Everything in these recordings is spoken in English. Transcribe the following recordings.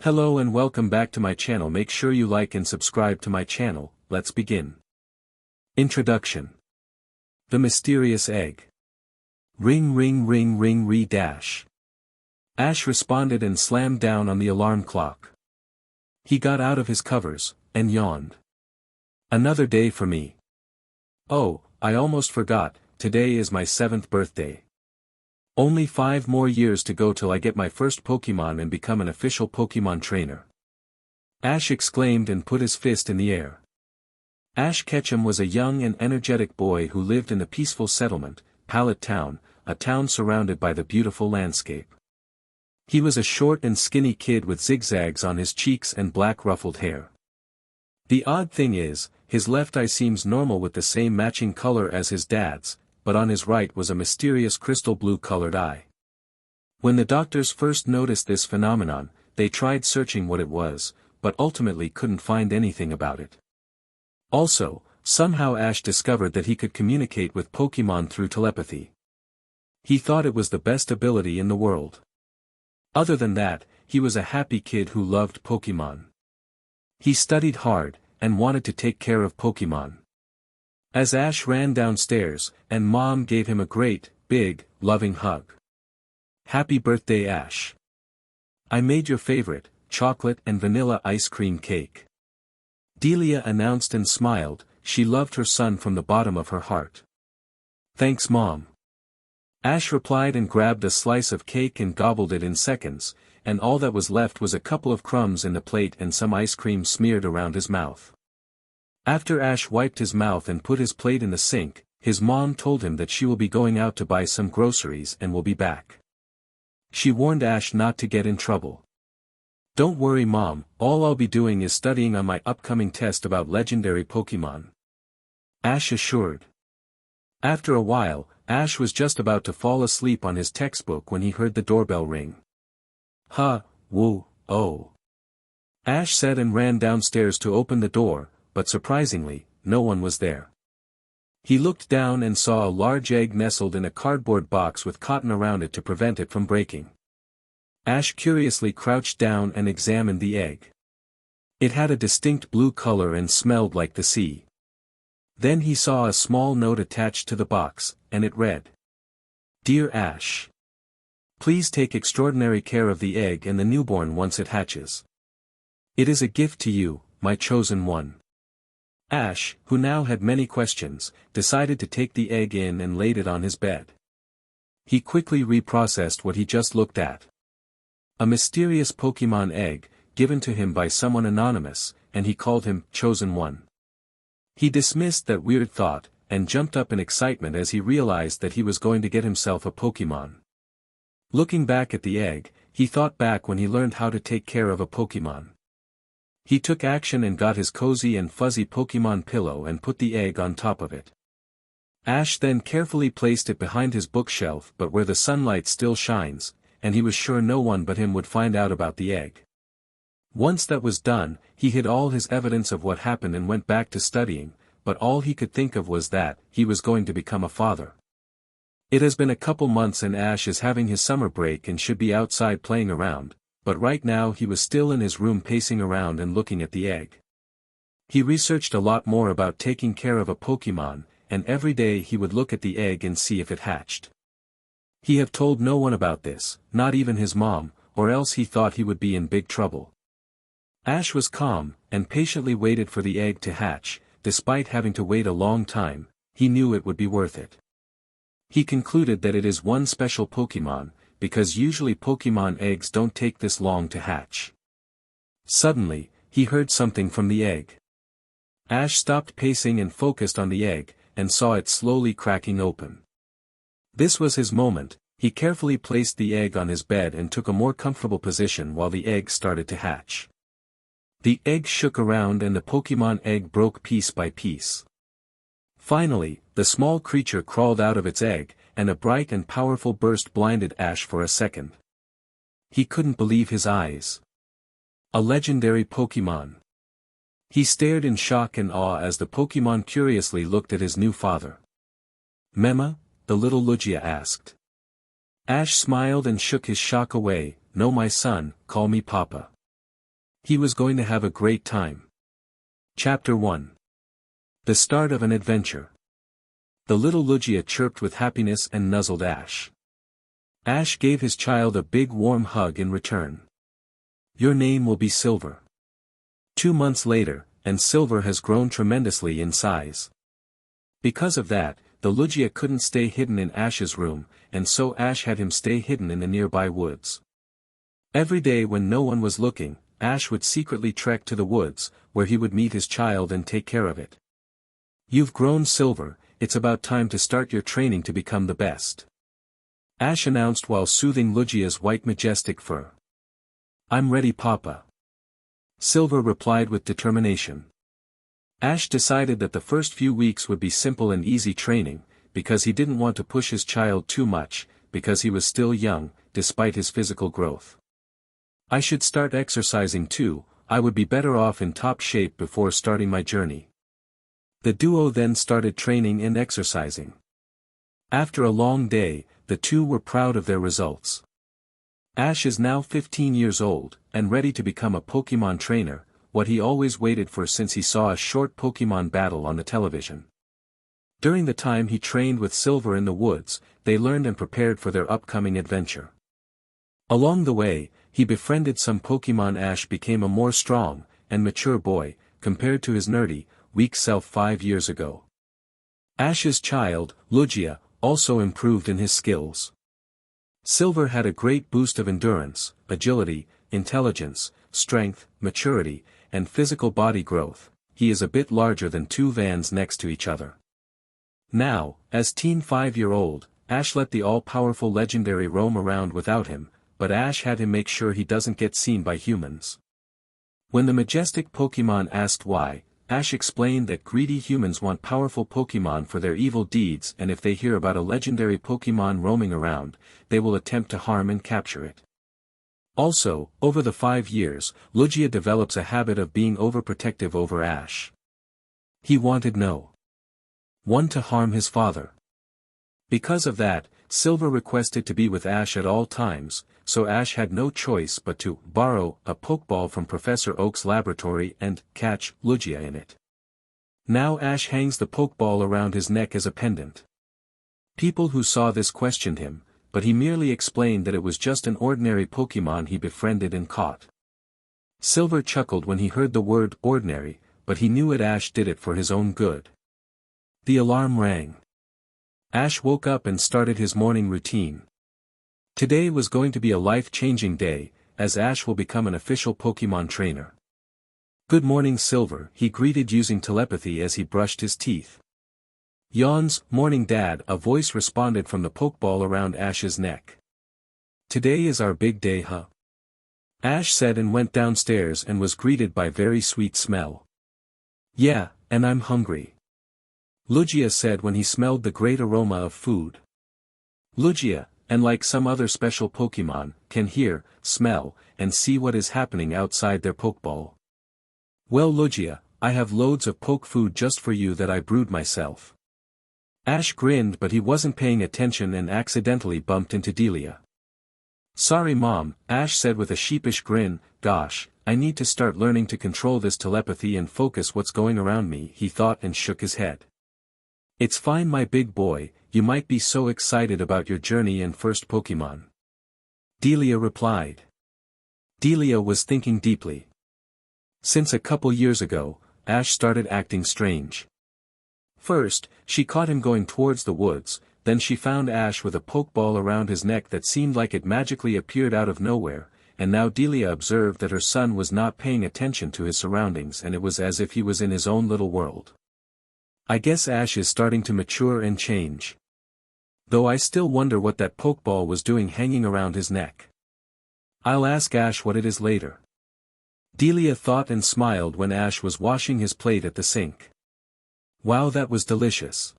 Hello and welcome back to my channel. Make sure you like and subscribe to my channel. Let's begin. Introduction. The Mysterious Egg. Ring ring ring ring re dash. Ash responded and slammed down on the alarm clock. He got out of his covers, and yawned. Another day for me. Oh, I almost forgot, today is my 7th birthday. Only 5 more years to go till I get my first Pokemon and become an official Pokemon trainer. Ash exclaimed and put his fist in the air. Ash Ketchum was a young and energetic boy who lived in a peaceful settlement, Pallet Town, a town surrounded by the beautiful landscape. He was a short and skinny kid with zigzags on his cheeks and black ruffled hair. The odd thing is, his left eye seems normal with the same matching color as his dad's, but on his right was a mysterious crystal blue-colored eye. When the doctors first noticed this phenomenon, they tried searching what it was, but ultimately couldn't find anything about it. Also, somehow Ash discovered that he could communicate with Pokemon through telepathy. He thought it was the best ability in the world. Other than that, he was a happy kid who loved Pokemon. He studied hard, and wanted to take care of Pokemon. As Ash ran downstairs, and Mom gave him a great, big, loving hug. Happy birthday, Ash. I made your favorite, chocolate and vanilla ice cream cake. Delia announced and smiled, she loved her son from the bottom of her heart. Thanks, Mom. Ash replied and grabbed a slice of cake and gobbled it in seconds, and all that was left was a couple of crumbs in the plate and some ice cream smeared around his mouth. After Ash wiped his mouth and put his plate in the sink, his mom told him that she will be going out to buy some groceries and will be back. She warned Ash not to get in trouble. Don't worry, Mom, all I'll be doing is studying on my upcoming test about legendary Pokemon. Ash assured. After a while, Ash was just about to fall asleep on his textbook when he heard the doorbell ring. Oh. Ash said and ran downstairs to open the door, but surprisingly, no one was there. He looked down and saw a large egg nestled in a cardboard box with cotton around it to prevent it from breaking. Ash curiously crouched down and examined the egg. It had a distinct blue color and smelled like the sea. Then he saw a small note attached to the box, and it read, Dear Ash. Please take extraordinary care of the egg and the newborn once it hatches. It is a gift to you, my chosen one. Ash, who now had many questions, decided to take the egg in and laid it on his bed. He quickly reprocessed what he just looked at. A mysterious Pokemon egg, given to him by someone anonymous, and he called him Chosen One. He dismissed that weird thought, and jumped up in excitement as he realized that he was going to get himself a Pokemon. Looking back at the egg, he thought back when he learned how to take care of a Pokemon. He took action and got his cozy and fuzzy Pokemon pillow and put the egg on top of it. Ash then carefully placed it behind his bookshelf but where the sunlight still shines, and he was sure no one but him would find out about the egg. Once that was done, he hid all his evidence of what happened and went back to studying, but all he could think of was that he was going to become a father. It has been a couple months and Ash is having his summer break and should be outside playing around, but right now he was still in his room pacing around and looking at the egg. He researched a lot more about taking care of a Pokemon, and every day he would look at the egg and see if it hatched. He had told no one about this, not even his mom, or else he thought he would be in big trouble. Ash was calm, and patiently waited for the egg to hatch. Despite having to wait a long time, he knew it would be worth it. He concluded that it is one special Pokemon, because usually Pokemon eggs don't take this long to hatch. Suddenly, he heard something from the egg. Ash stopped pacing and focused on the egg, and saw it slowly cracking open. This was his moment. He carefully placed the egg on his bed and took a more comfortable position while the egg started to hatch. The egg shook around and the Pokemon egg broke piece by piece. Finally, the small creature crawled out of its egg, and a bright and powerful burst blinded Ash for a second. He couldn't believe his eyes. A legendary Pokemon. He stared in shock and awe as the Pokemon curiously looked at his new father. Mema? The little Lugia asked. Ash smiled and shook his shock away. No, my son, call me Papa. He was going to have a great time. Chapter 1. The start of an adventure. The little Lugia chirped with happiness and nuzzled Ash. Ash gave his child a big warm hug in return. Your name will be Silver. 2 months later, and Silver has grown tremendously in size. Because of that, the Lugia couldn't stay hidden in Ash's room, and so Ash had him stay hidden in the nearby woods. Every day when no one was looking, Ash would secretly trek to the woods, where he would meet his child and take care of it. You've grown, Silver, it's about time to start your training to become the best. Ash announced while soothing Lugia's white majestic fur. I'm ready, Papa. Silver replied with determination. Ash decided that the first few weeks would be simple and easy training, because he didn't want to push his child too much, because he was still young, despite his physical growth. I should start exercising too, I would be better off in top shape before starting my journey. The duo then started training and exercising. After a long day, the two were proud of their results. Ash is now 15 years old, and ready to become a Pokemon trainer, what he always waited for since he saw a short Pokemon battle on the television. During the time he trained with Silver in the woods, they learned and prepared for their upcoming adventure. Along the way, he befriended some Pokemon. Ash became a more strong and mature boy, compared to his nerdy, weak self 5 years ago. Ash's child, Lugia, also improved in his skills. Silver had a great boost of endurance, agility, intelligence, strength, maturity, and physical body growth. He is a bit larger than 2 vans next to each other. Now, as teen 5-year-old, Ash let the all-powerful legendary roam around without him, but Ash had him make sure he doesn't get seen by humans. When the majestic Pokemon asked why, Ash explained that greedy humans want powerful Pokemon for their evil deeds, and if they hear about a legendary Pokemon roaming around, they will attempt to harm and capture it. Also, over the 5 years, Lugia develops a habit of being overprotective over Ash. He wanted no one to harm his father. Because of that, Silver requested to be with Ash at all times, so Ash had no choice but to borrow a Pokeball from Professor Oak's laboratory and catch Lugia in it. Now Ash hangs the Pokeball around his neck as a pendant. People who saw this questioned him, but he merely explained that it was just an ordinary Pokemon he befriended and caught. Silver chuckled when he heard the word ordinary, but he knew Ash did it for his own good. The alarm rang. Ash woke up and started his morning routine. Today was going to be a life-changing day, as Ash will become an official Pokemon trainer. Good morning, Silver, he greeted using telepathy as he brushed his teeth. Yawns, morning Dad, a voice responded from the Pokeball around Ash's neck. Today is our big day, huh? Ash said and went downstairs and was greeted by very sweet smell. Yeah, and I'm hungry. Lugia said when he smelled the great aroma of food. Lugia, and like some other special Pokemon, can hear, smell, and see what is happening outside their Pokeball. Well, Lugia, I have loads of poke food just for you that I brewed myself. Ash grinned, but he wasn't paying attention and accidentally bumped into Delia. Sorry Mom, Ash said with a sheepish grin. Gosh, I need to start learning to control this telepathy and focus what's going around me, he thought and shook his head. It's fine my big boy, you might be so excited about your journey and first Pokemon. Delia replied. Delia was thinking deeply. Since a couple years ago, Ash started acting strange. First, she caught him going towards the woods, then she found Ash with a Pokeball around his neck that seemed like it magically appeared out of nowhere, and now Delia observed that her son was not paying attention to his surroundings and it was as if he was in his own little world. I guess Ash is starting to mature and change. Though I still wonder what that Pokeball was doing hanging around his neck. I'll ask Ash what it is later. Delia thought and smiled when Ash was washing his plate at the sink. Wow, that was delicious.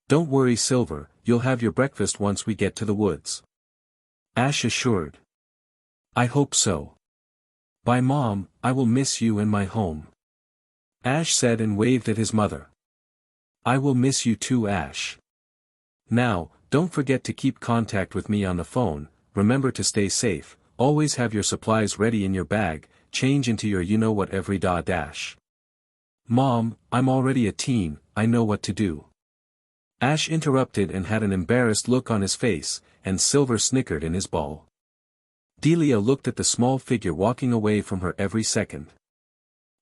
Don't worry Silver, you'll have your breakfast once we get to the woods. Ash assured. I hope so. Bye Mom, I will miss you and my home. Ash said and waved at his mother. I will miss you too, Ash. Now, don't forget to keep contact with me on the phone, remember to stay safe, always have your supplies ready in your bag, change into your you-know-what every dash. Mom, I'm already a teen, I know what to do. Ash interrupted and had an embarrassed look on his face, and Silver snickered in his ball. Delia looked at the small figure walking away from her every second.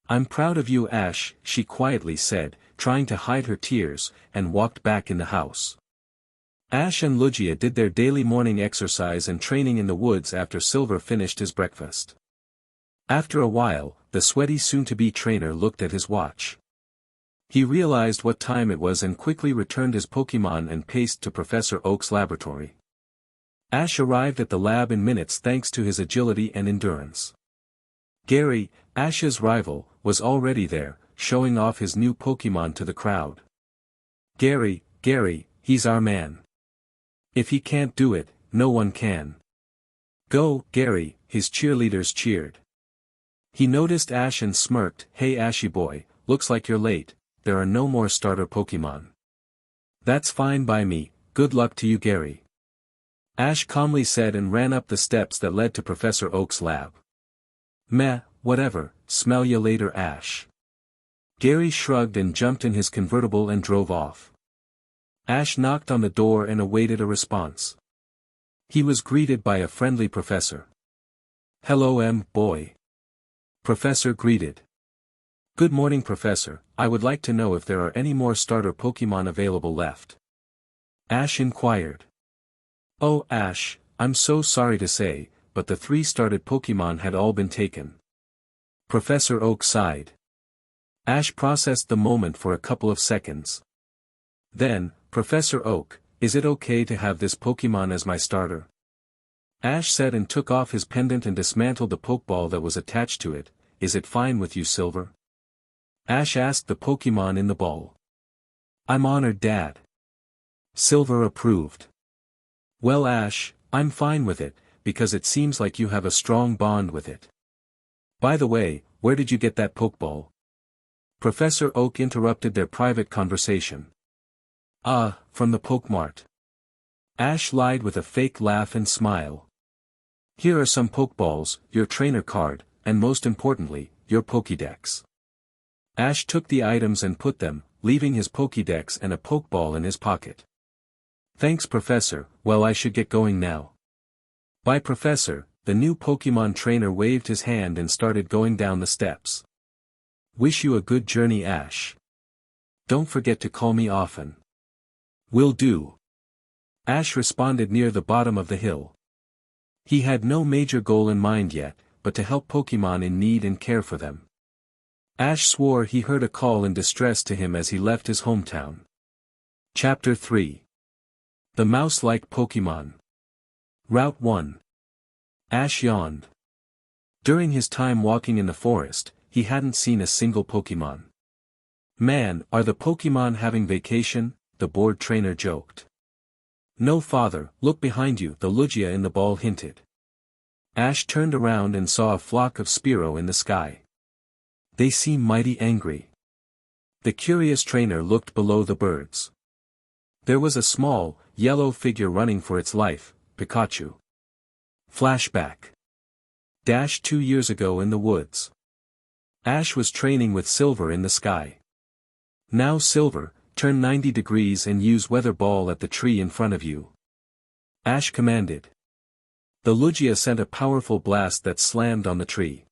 I'm proud of you, Ash, she quietly said, trying to hide her tears, and walked back in the house. Ash and Lugia did their daily morning exercise and training in the woods after Silver finished his breakfast. After a while, the sweaty soon-to-be trainer looked at his watch. He realized what time it was and quickly returned his Pokémon and paced to Professor Oak's laboratory. Ash arrived at the lab in minutes thanks to his agility and endurance. Gary, Ash's rival, was already there, showing off his new Pokémon to the crowd. Gary, he's our man. If he can't do it, no one can. Go, Gary, his cheerleaders cheered. He noticed Ash and smirked, hey Ashy boy, looks like you're late, there are no more starter Pokémon. That's fine by me, good luck to you Gary. Ash calmly said and ran up the steps that led to Professor Oak's lab. Meh, whatever, smell ya later Ash. Gary shrugged and jumped in his convertible and drove off. Ash knocked on the door and awaited a response. He was greeted by a friendly professor. Hello boy. Professor greeted. Good morning Professor, I would like to know if there are any more starter Pokémon available left. Ash inquired. Oh Ash, I'm so sorry to say, but the 3 started Pokémon had all been taken. Professor Oak sighed. Ash processed the moment for a couple of seconds. Then, Professor Oak, is it okay to have this Pokémon as my starter? Ash said and took off his pendant and dismantled the Pokeball that was attached to it. Is it fine with you Silver? Ash asked the Pokémon in the ball. I'm honored Dad. Silver approved. Well Ash, I'm fine with it, because it seems like you have a strong bond with it. By the way, where did you get that Pokeball? Professor Oak interrupted their private conversation. From the Pokemart. Ash lied with a fake laugh and smile. Here are some Pokeballs, your trainer card, and most importantly, your Pokédex. Ash took the items and put them, leaving his Pokédex and a Pokeball in his pocket. Thanks Professor, well I should get going now. Bye Professor, the new Pokémon trainer waved his hand and started going down the steps. Wish you a good journey Ash. Don't forget to call me often. Will do. Ash responded near the bottom of the hill. He had no major goal in mind yet, but to help Pokémon in need and care for them. Ash swore he heard a call in distress to him as he left his hometown. Chapter 3. The Mouse-like Pokémon. Route 1. Ash yawned. During his time walking in the forest, he hadn't seen a single Pokémon. Man, are the Pokémon having vacation? The bored trainer joked. No father, look behind you, the Lugia in the ball hinted. Ash turned around and saw a flock of Spearow in the sky. They seem mighty angry. The curious trainer looked below the birds. There was a small, yellow figure running for its life, Pikachu. Flashback. 2 years ago in the woods. Ash was training with Silver in the sky. Now Silver, turn 90 degrees and use Weather Ball at the tree in front of you. Ash commanded. The Lugia sent a powerful blast that slammed on the tree.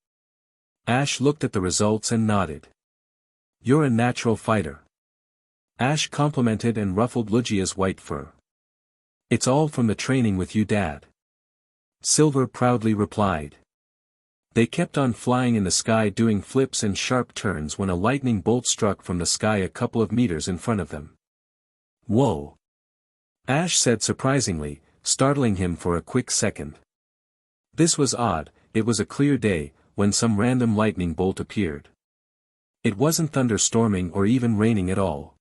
Ash looked at the results and nodded. You're a natural fighter. Ash complimented and ruffled Lugia's white fur. It's all from the training with you Dad. Silver proudly replied. They kept on flying in the sky doing flips and sharp turns when a lightning bolt struck from the sky a couple of meters in front of them. Whoa! Ash said surprisingly, startling him for a quick second. This was odd, it was a clear day, when some random lightning bolt appeared. It wasn't thunderstorming or even raining at all.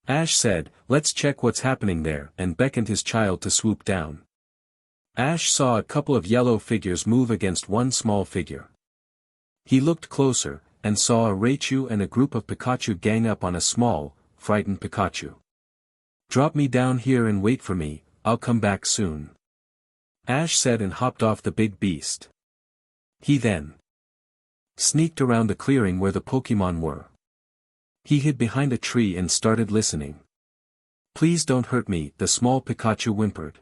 Ash said, let's check what's happening there, and beckoned his child to swoop down. Ash saw a couple of yellow figures move against one small figure. He looked closer, and saw a Raichu and a group of Pikachu gang up on a small, frightened Pikachu. Drop me down here and wait for me, I'll come back soon. Ash said and hopped off the big beast. He then sneaked around the clearing where the Pokémon were. He hid behind a tree and started listening. "Please don't hurt me," the small Pikachu whimpered.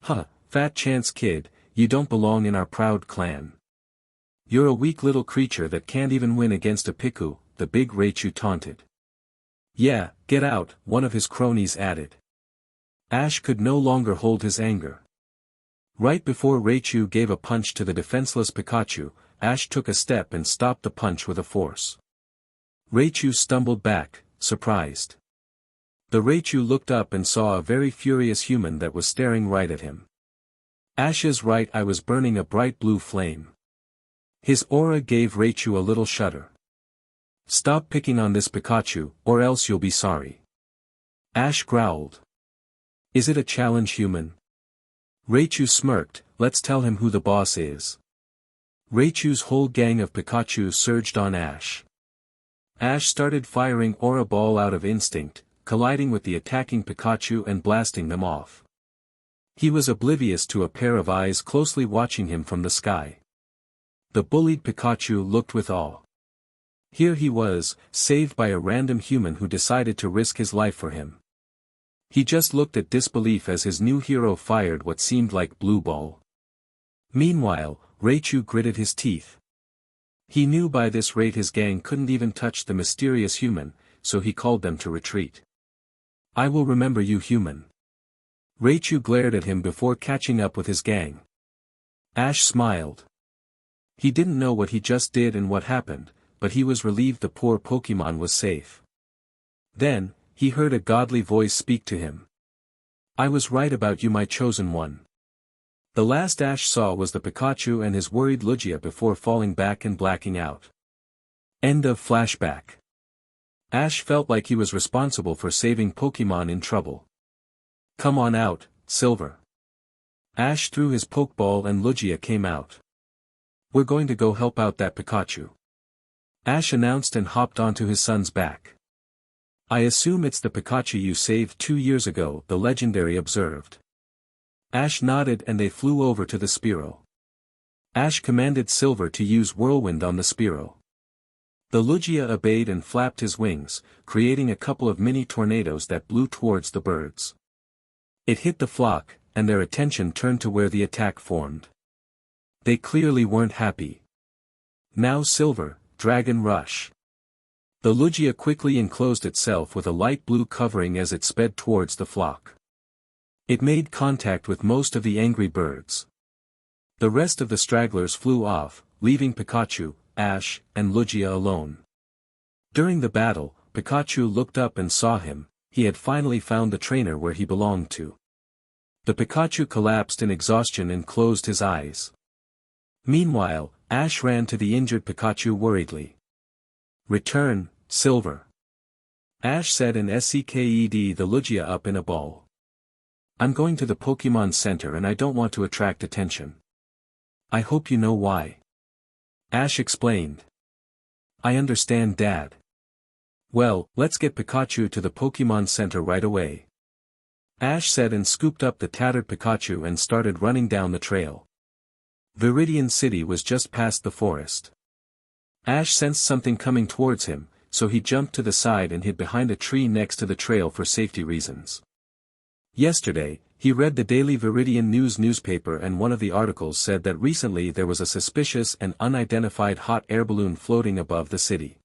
"Huh, fat chance kid, you don't belong in our proud clan. You're a weak little creature that can't even win against a Piku," the big Raichu taunted. "Yeah, get out," one of his cronies added. Ash could no longer hold his anger. Right before Raichu gave a punch to the defenseless Pikachu, Ash took a step and stopped the punch with a force. Raichu stumbled back, surprised. The Raichu looked up and saw a very furious human that was staring right at him. Ash's right eye was burning a bright blue flame. His aura gave Raichu a little shudder. "Stop picking on this Pikachu, or else you'll be sorry." Ash growled. "Is it a challenge, human?" Raichu smirked. "Let's tell him who the boss is." Raichu's whole gang of Pikachu surged on Ash. Ash started firing Aura Ball out of instinct, colliding with the attacking Pikachu and blasting them off. He was oblivious to a pair of eyes closely watching him from the sky. The bullied Pikachu looked with awe. Here he was, saved by a random human who decided to risk his life for him. He just looked at disbelief as his new hero fired what seemed like blue ball. Meanwhile, Raichu gritted his teeth. He knew by this rate his gang couldn't even touch the mysterious human, so he called them to retreat. "I will remember you, human." Raichu glared at him before catching up with his gang. Ash smiled. He didn't know what he just did and what happened, but he was relieved the poor Pokémon was safe. Then, he heard a godly voice speak to him. "I was right about you, my chosen one." The last Ash saw was the Pikachu and his worried Lugia before falling back and blacking out. End of flashback. Ash felt like he was responsible for saving Pokémon in trouble. "Come on out, Silver." Ash threw his Pokeball and Lugia came out. "We're going to go help out that Pikachu," Ash announced and hopped onto his son's back. "I assume it's the Pikachu you saved 2 years ago," the legendary observed. Ash nodded and they flew over to the Spearow. Ash commanded Silver to use Whirlwind on the Spearow. The Lugia obeyed and flapped his wings, creating a couple of mini tornadoes that blew towards the birds. It hit the flock, and their attention turned to where the attack formed. They clearly weren't happy. "Now Silver, Dragon Rush." The Lugia quickly enclosed itself with a light blue covering as it sped towards the flock. It made contact with most of the angry birds. The rest of the stragglers flew off, leaving Pikachu, Ash, and Lugia alone. During the battle, Pikachu looked up and saw him. He had finally found the trainer where he belonged to. The Pikachu collapsed in exhaustion and closed his eyes. Meanwhile, Ash ran to the injured Pikachu worriedly. "Return, Silver," Ash said and sked the Lugia up in a ball. "I'm going to the Pokémon Center and I don't want to attract attention. I hope you know why." Ash explained. "I understand, Dad." "Well, let's get Pikachu to the Pokémon Center right away," Ash said and scooped up the tattered Pikachu and started running down the trail. Viridian City was just past the forest. Ash sensed something coming towards him, so he jumped to the side and hid behind a tree next to the trail for safety reasons. Yesterday, he read the daily Viridian News newspaper and one of the articles said that recently there was a suspicious and unidentified hot air balloon floating above the city.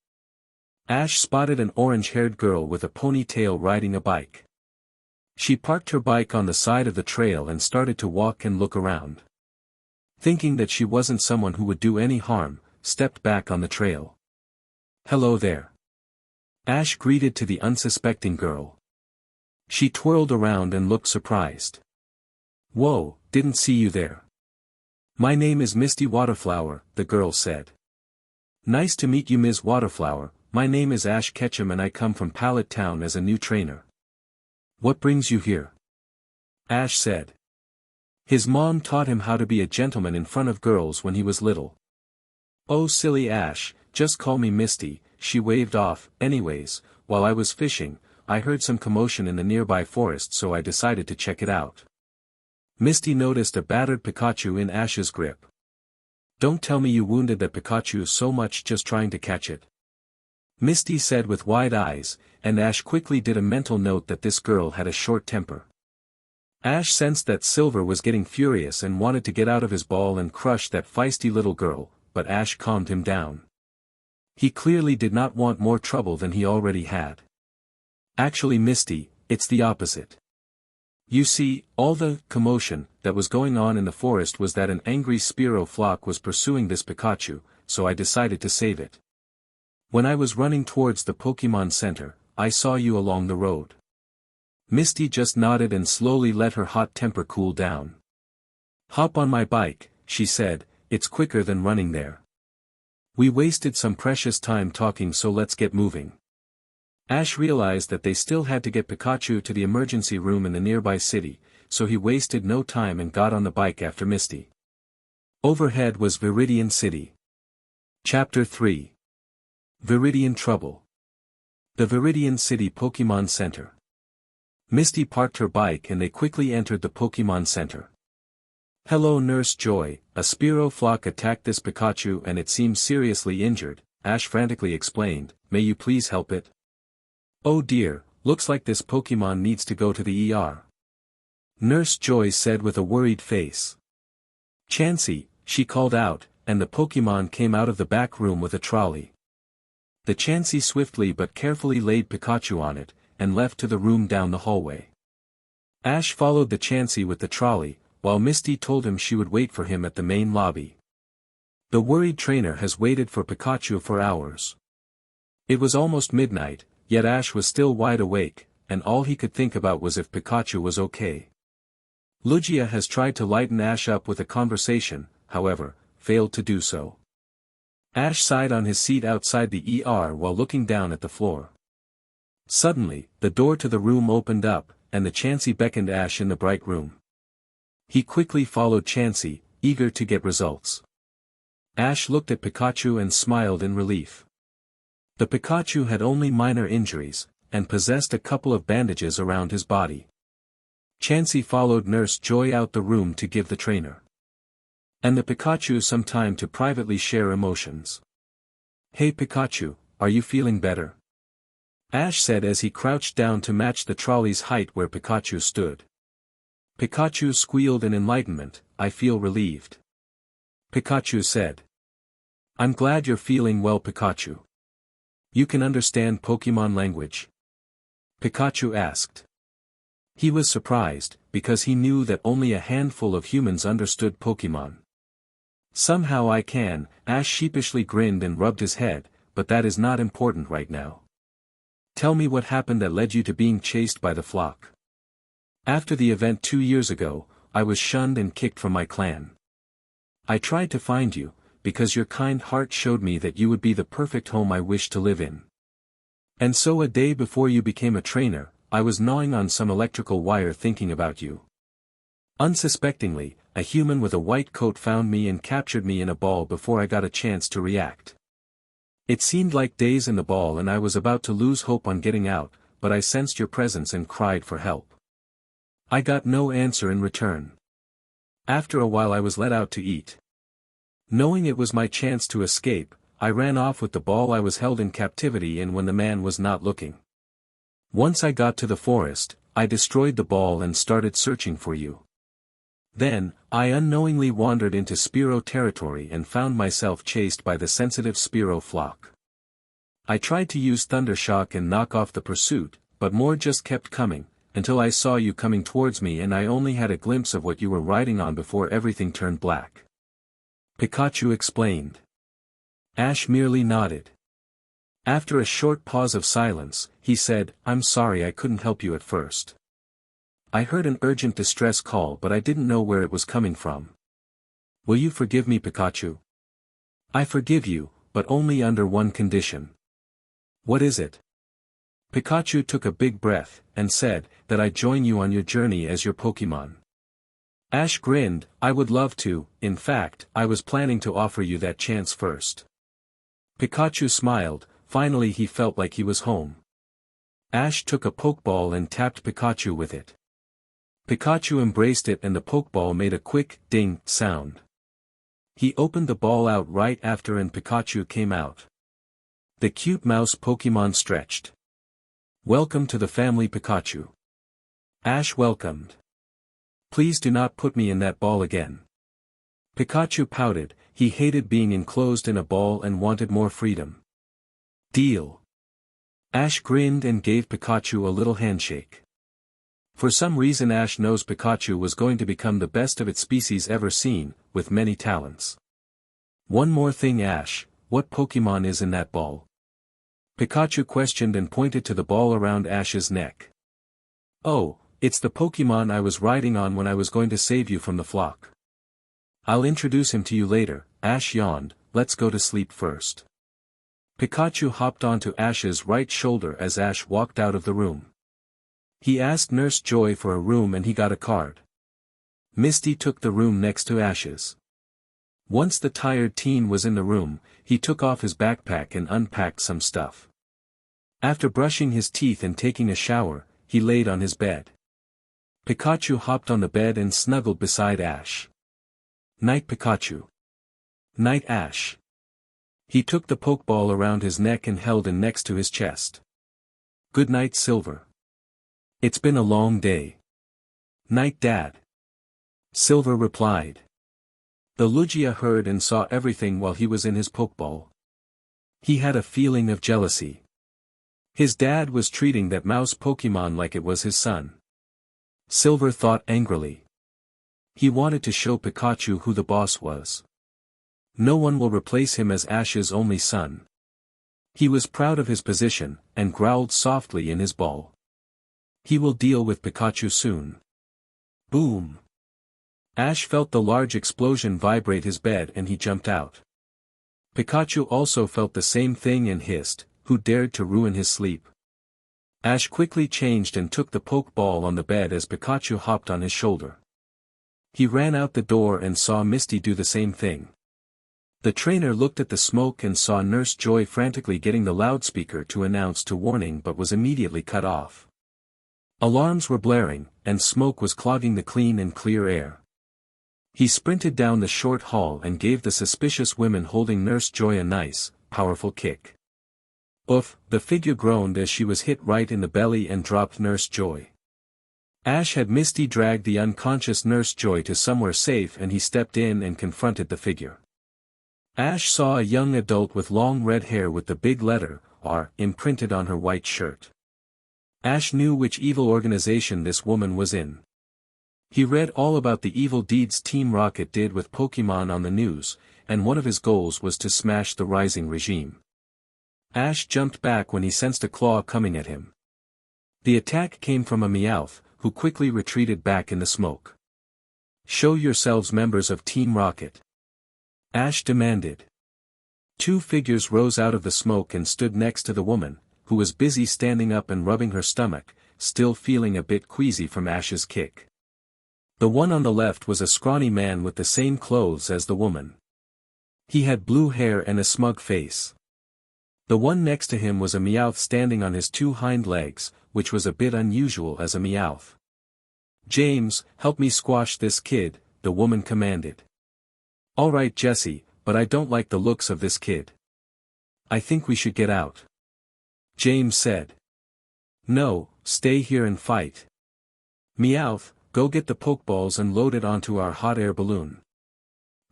Ash spotted an orange-haired girl with a ponytail riding a bike. She parked her bike on the side of the trail and started to walk and look around. Thinking that she wasn't someone who would do any harm, stepped back on the trail. "Hello there," Ash greeted to the unsuspecting girl. She twirled around and looked surprised. "Whoa, didn't see you there." "My name is Misty Waterflower," the girl said. "Nice to meet you, Ms. Waterflower. My name is Ash Ketchum and I come from Pallet Town as a new trainer." "What brings you here?" Ash said. His mom taught him how to be a gentleman in front of girls when he was little. "Oh silly Ash, just call me Misty," she waved off. "Anyways, while I was fishing, I heard some commotion in the nearby forest so I decided to check it out." Misty noticed a battered Pikachu in Ash's grip. Don't tell me you wounded that Pikachu so much just trying to catch it. Misty said with wide eyes, and Ash quickly did a mental note that this girl had a short temper. Ash sensed that Silver was getting furious and wanted to get out of his ball and crush that feisty little girl, but Ash calmed him down. He clearly did not want more trouble than he already had. Actually, Misty, it's the opposite. You see, all the commotion that was going on in the forest was that an angry Spearow flock was pursuing this Pikachu, so I decided to save it. When I was running towards the Pokemon Center, I saw you along the road. Misty just nodded and slowly let her hot temper cool down. Hop on my bike, she said, it's quicker than running there. We wasted some precious time talking, so let's get moving. Ash realized that they still had to get Pikachu to the emergency room in the nearby city, so he wasted no time and got on the bike after Misty. Overhead was Viridian City. Chapter 3. Viridian Trouble. The Viridian City Pokemon Center. Misty parked her bike and they quickly entered the Pokemon Center. Hello Nurse Joy, a Spearow flock attacked this Pikachu and it seems seriously injured, Ash frantically explained, may you please help it? Oh dear, looks like this Pokemon needs to go to the ER. Nurse Joy said with a worried face. Chansey, she called out, and the Pokemon came out of the back room with a trolley. The Chansey swiftly but carefully laid Pikachu on it, and left to the room down the hallway. Ash followed the Chansey with the trolley, while Misty told him she would wait for him at the main lobby. The worried trainer has waited for Pikachu for hours. It was almost midnight, yet Ash was still wide awake, and all he could think about was if Pikachu was okay. Lugia has tried to lighten Ash up with a conversation, however, failed to do so. Ash sighed on his seat outside the ER while looking down at the floor. Suddenly, the door to the room opened up, and the Chansey beckoned Ash in the bright room. He quickly followed Chansey, eager to get results. Ash looked at Pikachu and smiled in relief. The Pikachu had only minor injuries, and possessed a couple of bandages around his body. Chansey followed Nurse Joy out the room to give the trainer and the Pikachu some time to privately share emotions. Hey Pikachu, are you feeling better? Ash said as he crouched down to match the trolley's height where Pikachu stood. Pikachu squealed in enlightenment, I feel relieved. Pikachu said. I'm glad you're feeling well Pikachu. You can understand Pokemon language? Pikachu asked. He was surprised, because he knew that only a handful of humans understood Pokemon. Somehow I can, Ash sheepishly grinned and rubbed his head, but that is not important right now. Tell me what happened that led you to being chased by the flock. After the event 2 years ago, I was shunned and kicked from my clan. I tried to find you, because your kind heart showed me that you would be the perfect home I wished to live in. And so a day before you became a trainer, I was gnawing on some electrical wire thinking about you. Unsuspectingly, a human with a white coat found me and captured me in a ball before I got a chance to react. It seemed like days in the ball and I was about to lose hope on getting out, but I sensed your presence and cried for help. I got no answer in return. After a while I was let out to eat. Knowing it was my chance to escape, I ran off with the ball I was held in captivity in when the man was not looking. Once I got to the forest, I destroyed the ball and started searching for you. Then, I unknowingly wandered into Spearow territory and found myself chased by the sensitive Spearow flock. I tried to use Thundershock and knock off the pursuit, but more just kept coming, until I saw you coming towards me and I only had a glimpse of what you were riding on before everything turned black. Pikachu explained. Ash merely nodded. After a short pause of silence, he said, I'm sorry I couldn't help you at first. I heard an urgent distress call but I didn't know where it was coming from. Will you forgive me Pikachu? I forgive you, but only under one condition. What is it? Pikachu took a big breath, and said, that I join you on your journey as your Pokemon. Ash grinned, I would love to, in fact, I was planning to offer you that chance first. Pikachu smiled, finally he felt like he was home. Ash took a Pokeball and tapped Pikachu with it. Pikachu embraced it and the Pokeball made a quick, ding, sound. He opened the ball out right after and Pikachu came out. The cute mouse Pokemon stretched. "Welcome to the family, Pikachu." Ash welcomed. "Please do not put me in that ball again." Pikachu pouted. He hated being enclosed in a ball and wanted more freedom. "Deal." Ash grinned and gave Pikachu a little handshake. For some reason Ash knows Pikachu was going to become the best of its species ever seen, with many talents. "One more thing, Ash, what Pokemon is in that ball?" Pikachu questioned and pointed to the ball around Ash's neck. "Oh, it's the Pokemon I was riding on when I was going to save you from the flock. I'll introduce him to you later." Ash yawned. "Let's go to sleep first." Pikachu hopped onto Ash's right shoulder as Ash walked out of the room. He asked Nurse Joy for a room and he got a card. Misty took the room next to Ash's. Once the tired teen was in the room, he took off his backpack and unpacked some stuff. After brushing his teeth and taking a shower, he laid on his bed. Pikachu hopped on the bed and snuggled beside Ash. "Night, Pikachu." "Night, Ash." He took the Pokeball around his neck and held it next to his chest. "Good night, Silver. It's been a long day." "Night, Dad." Silver replied. The Lugia heard and saw everything while he was in his Pokeball. He had a feeling of jealousy. His dad was treating that mouse Pokemon like it was his son. Silver thought angrily. He wanted to show Pikachu who the boss was. No one will replace him as Ash's only son. He was proud of his position, and growled softly in his ball. He will deal with Pikachu soon. Boom! Ash felt the large explosion vibrate his bed and he jumped out. Pikachu also felt the same thing and hissed, "Who dared to ruin his sleep?" Ash quickly changed and took the Pokeball on the bed as Pikachu hopped on his shoulder. He ran out the door and saw Misty do the same thing. The trainer looked at the smoke and saw Nurse Joy frantically getting the loudspeaker to announce to warning but was immediately cut off. Alarms were blaring, and smoke was clogging the clean and clear air. He sprinted down the short hall and gave the suspicious women holding Nurse Joy a nice, powerful kick. Oof, the figure groaned as she was hit right in the belly and dropped Nurse Joy. Ash had Misty drag the unconscious Nurse Joy to somewhere safe and he stepped in and confronted the figure. Ash saw a young adult with long red hair with the big letter R imprinted on her white shirt. Ash knew which evil organization this woman was in. He read all about the evil deeds Team Rocket did with Pokemon on the news, and one of his goals was to smash the rising regime. Ash jumped back when he sensed a claw coming at him. The attack came from a Meowth, who quickly retreated back in the smoke. "Show yourselves, members of Team Rocket," Ash demanded. Two figures rose out of the smoke and stood next to the woman, who was busy standing up and rubbing her stomach, still feeling a bit queasy from Ash's kick. The one on the left was a scrawny man with the same clothes as the woman. He had blue hair and a smug face. The one next to him was a Meowth standing on his two hind legs, which was a bit unusual as a Meowth. "James, help me squash this kid," the woman commanded. "All right, Jesse, but I don't like the looks of this kid. I think we should get out," James said. "No, stay here and fight. Meowth, go get the Pokeballs and load it onto our hot air balloon."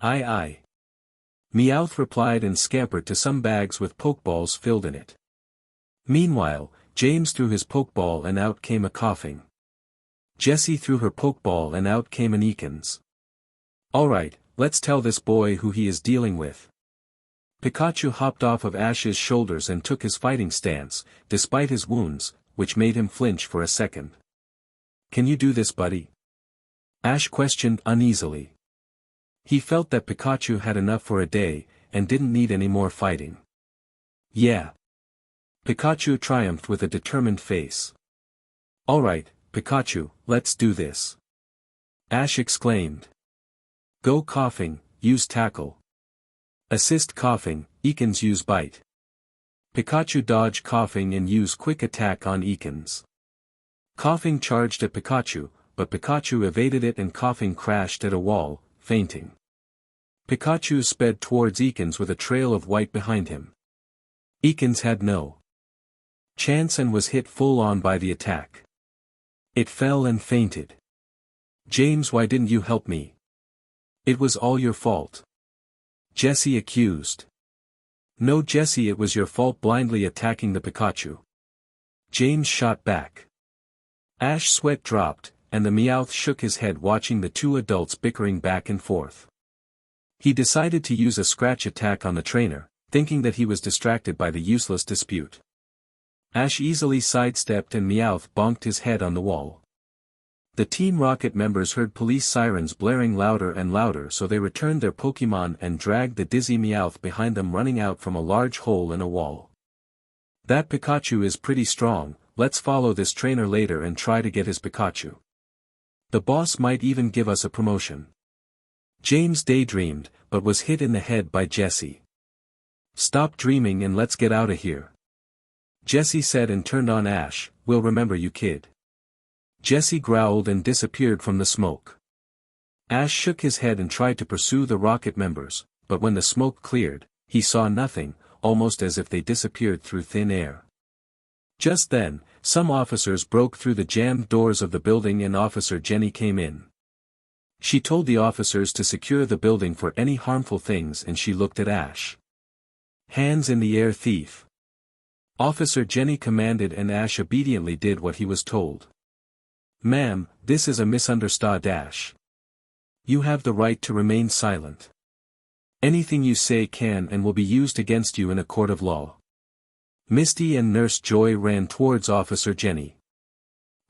"Aye aye." Meowth replied and scampered to some bags with Pokeballs filled in it. Meanwhile, James threw his Pokeball and out came a coughing. Jessie threw her Pokeball and out came an Ekans. "All right, let's tell this boy who he is dealing with." Pikachu hopped off of Ash's shoulders and took his fighting stance, despite his wounds, which made him flinch for a second. "Can you do this, buddy?" Ash questioned uneasily. He felt that Pikachu had enough for a day, and didn't need any more fighting. "Yeah." Pikachu triumphed with a determined face. "All right, Pikachu, let's do this," Ash exclaimed. "Go coughing, use tackle. Assist coughing, Ekans use bite. Pikachu dodge coughing and use quick attack on Ekans." Coughing charged at Pikachu, but Pikachu evaded it and coughing crashed at a wall, fainting. Pikachu sped towards Ekans with a trail of white behind him. Ekans had no chance and was hit full on by the attack. It fell and fainted. "James, why didn't you help me? It was all your fault," Jessie accused. "No, Jessie, it was your fault blindly attacking the Pikachu," James shot back. Ash's sweat dropped, and the Meowth shook his head watching the two adults bickering back and forth. He decided to use a scratch attack on the trainer, thinking that he was distracted by the useless dispute. Ash easily sidestepped and Meowth bonked his head on the wall. The Team Rocket members heard police sirens blaring louder and louder, so they returned their Pokémon and dragged the dizzy Meowth behind them, running out from a large hole in a wall. "That Pikachu is pretty strong, let's follow this trainer later and try to get his Pikachu. The boss might even give us a promotion," James daydreamed, but was hit in the head by Jessie. "Stop dreaming and let's get out of here," Jessie said and turned on Ash. "We'll remember you, kid." Jessie growled and disappeared from the smoke. Ash shook his head and tried to pursue the Rocket members, but when the smoke cleared, he saw nothing, almost as if they disappeared through thin air. Just then, some officers broke through the jammed doors of the building and Officer Jenny came in. She told the officers to secure the building for any harmful things, and she looked at Ash. "Hands in the air, thief," Officer Jenny commanded, and Ash obediently did what he was told. "Ma'am, this is a misunderstood, Ash. You have the right to remain silent. Anything you say can and will be used against you in a court of law." Misty and Nurse Joy ran towards Officer Jenny.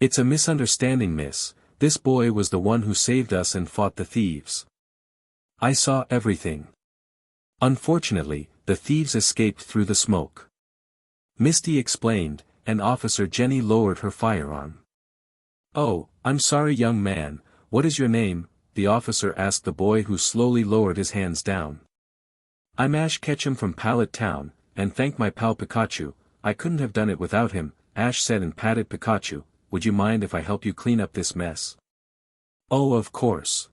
"It's a misunderstanding, miss. This boy was the one who saved us and fought the thieves. I saw everything. Unfortunately, the thieves escaped through the smoke," Misty explained, and Officer Jenny lowered her firearm. "Oh, I'm sorry, young man, what is your name?" the officer asked the boy, who slowly lowered his hands down. "I'm Ash Ketchum from Pallet Town, and thank my pal Pikachu, I couldn't have done it without him," Ash said and patted Pikachu. "Would you mind if I help you clean up this mess?" "Oh, of course,"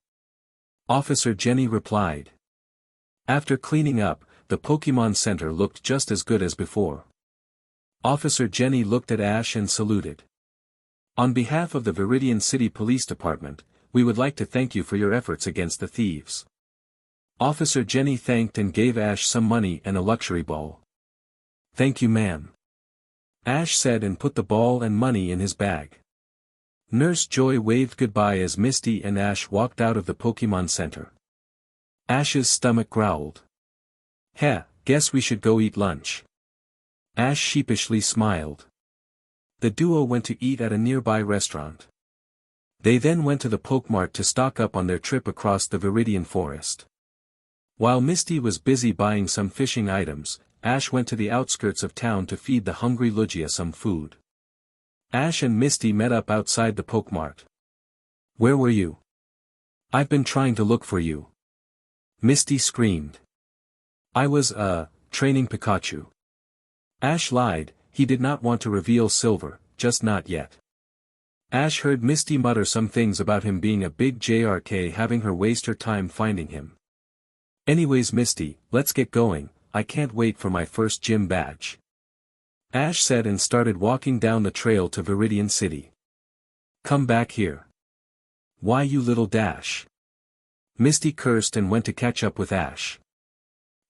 Officer Jenny replied. After cleaning up, the Pokémon Center looked just as good as before. Officer Jenny looked at Ash and saluted. "On behalf of the Viridian City Police Department, we would like to thank you for your efforts against the thieves." Officer Jenny thanked and gave Ash some money and a luxury ball. "Thank you, ma'am," Ash said and put the ball and money in his bag. Nurse Joy waved goodbye as Misty and Ash walked out of the Pokémon Center. Ash's stomach growled. "Heh, guess we should go eat lunch." Ash sheepishly smiled. The duo went to eat at a nearby restaurant. They then went to the Pokemart to stock up on their trip across the Viridian Forest. While Misty was busy buying some fishing items, Ash went to the outskirts of town to feed the hungry Lugia some food. Ash and Misty met up outside the Pokemart. "Where were you? I've been trying to look for you," Misty screamed. "I was, training Pikachu." Ash lied. He did not want to reveal Silver, just not yet. Ash heard Misty mutter some things about him being a big JRK, having her waste her time finding him. "Anyways, Misty, let's get going, I can't wait for my first gym badge," Ash said and started walking down the trail to Viridian City. "Come back here." "Why, you little dash?" Misty cursed and went to catch up with Ash.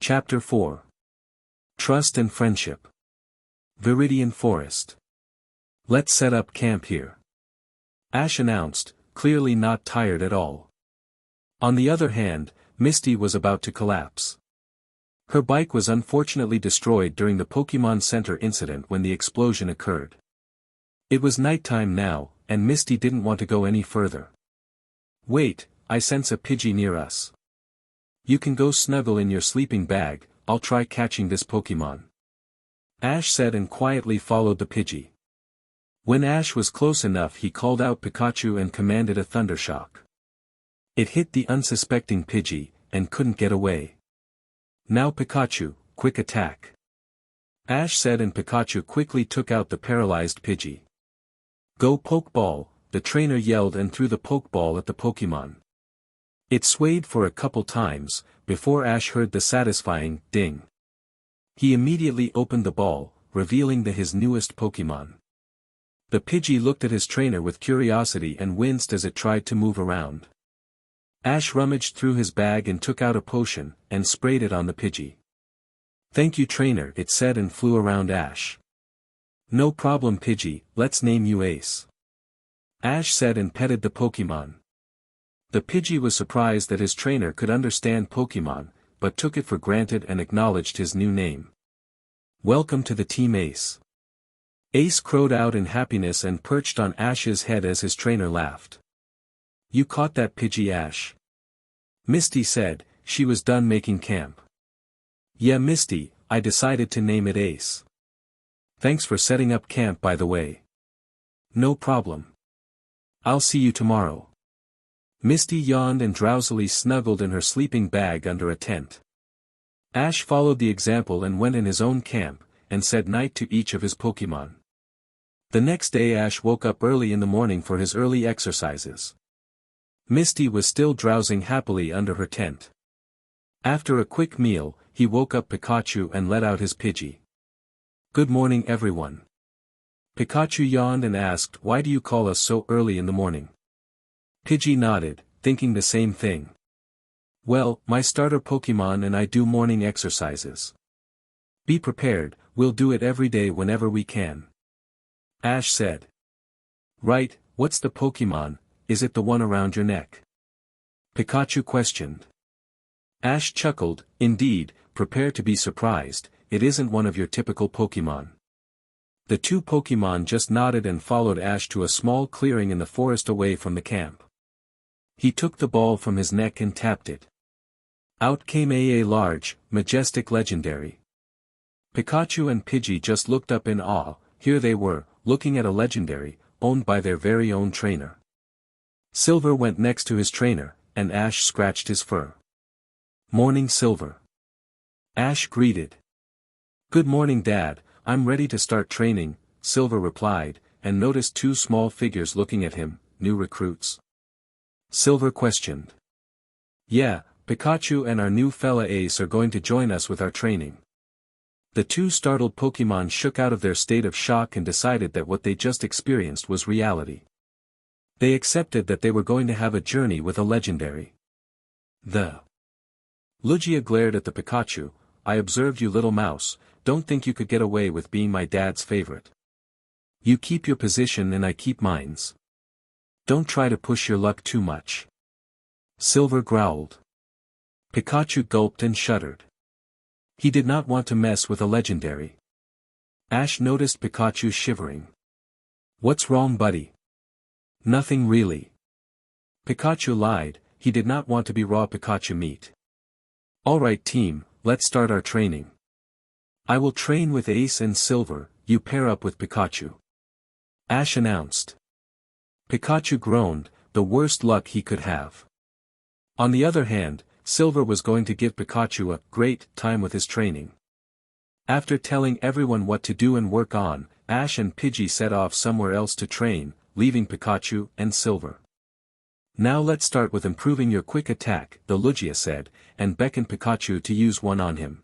Chapter 4. Trust and Friendship. Viridian Forest. "Let's set up camp here," Ash announced, clearly not tired at all. On the other hand, Misty was about to collapse. Her bike was unfortunately destroyed during the Pokémon Center incident when the explosion occurred. It was nighttime now, and Misty didn't want to go any further. "Wait, I sense a Pidgey near us. You can go snuggle in your sleeping bag, I'll try catching this Pokémon," Ash said and quietly followed the Pidgey. When Ash was close enough, he called out Pikachu and commanded a thundershock. It hit the unsuspecting Pidgey, and couldn't get away. "Now Pikachu, quick attack," Ash said, and Pikachu quickly took out the paralyzed Pidgey. "Go Pokeball," the trainer yelled and threw the Pokeball at the Pokémon. It swayed for a couple times, before Ash heard the satisfying ding. He immediately opened the ball, revealing his newest Pokémon. The Pidgey looked at his trainer with curiosity and winced as it tried to move around. Ash rummaged through his bag and took out a potion, and sprayed it on the Pidgey. "Thank you trainer," it said and flew around Ash. "No problem Pidgey, let's name you Ace," Ash said and petted the Pokémon. The Pidgey was surprised that his trainer could understand Pokémon, but took it for granted and acknowledged his new name. "Welcome to the team Ace." Ace crowed out in happiness and perched on Ash's head as his trainer laughed. "You caught that Pidgey Ash?" Misty said. She was done making camp. "Yeah Misty, I decided to name it Ace. Thanks for setting up camp by the way." "No problem. I'll see you tomorrow." Misty yawned and drowsily snuggled in her sleeping bag under a tent. Ash followed the example and went in his own camp, and said night to each of his Pokémon. The next day Ash woke up early in the morning for his early exercises. Misty was still drowsing happily under her tent. After a quick meal, he woke up Pikachu and let out his Pidgey. "Good morning everyone." Pikachu yawned and asked, "Why do you call us so early in the morning?" Pidgey nodded, thinking the same thing. "Well, my starter Pokémon and I do morning exercises. Be prepared, we'll do it every day whenever we can," Ash said. "Right, what's the Pokémon, is it the one around your neck?" Pikachu questioned. Ash chuckled, "Indeed, prepare to be surprised, it isn't one of your typical Pokémon." The two Pokémon just nodded and followed Ash to a small clearing in the forest away from the camp. He took the ball from his neck and tapped it. Out came a large, majestic legendary. Pikachu and Pidgey just looked up in awe. Here they were, looking at a legendary, owned by their very own trainer. Silver went next to his trainer, and Ash scratched his fur. "Morning Silver." Ash greeted. "Good morning Dad, I'm ready to start training," Silver replied, and noticed two small figures looking at him, new recruits. Silver questioned. "Yeah, Pikachu and our new fella Ace are going to join us with our training." The two startled Pokémon shook out of their state of shock and decided that what they just experienced was reality. They accepted that they were going to have a journey with a legendary. The Lugia glared at the Pikachu. "I observed you little mouse, don't think you could get away with being my dad's favorite. You keep your position and I keep mine's. Don't try to push your luck too much." Silver growled. Pikachu gulped and shuddered. He did not want to mess with a legendary. Ash noticed Pikachu shivering. "What's wrong buddy?" "Nothing really." Pikachu lied, he did not want to be raw Pikachu meat. "Alright team, let's start our training. I will train with Ace and Silver, you pair up with Pikachu," Ash announced. Pikachu groaned, the worst luck he could have. On the other hand, Silver was going to give Pikachu a great time with his training. After telling everyone what to do and work on, Ash and Pidgey set off somewhere else to train, leaving Pikachu and Silver. "Now let's start with improving your quick attack," the Lugia said, and beckoned Pikachu to use one on him.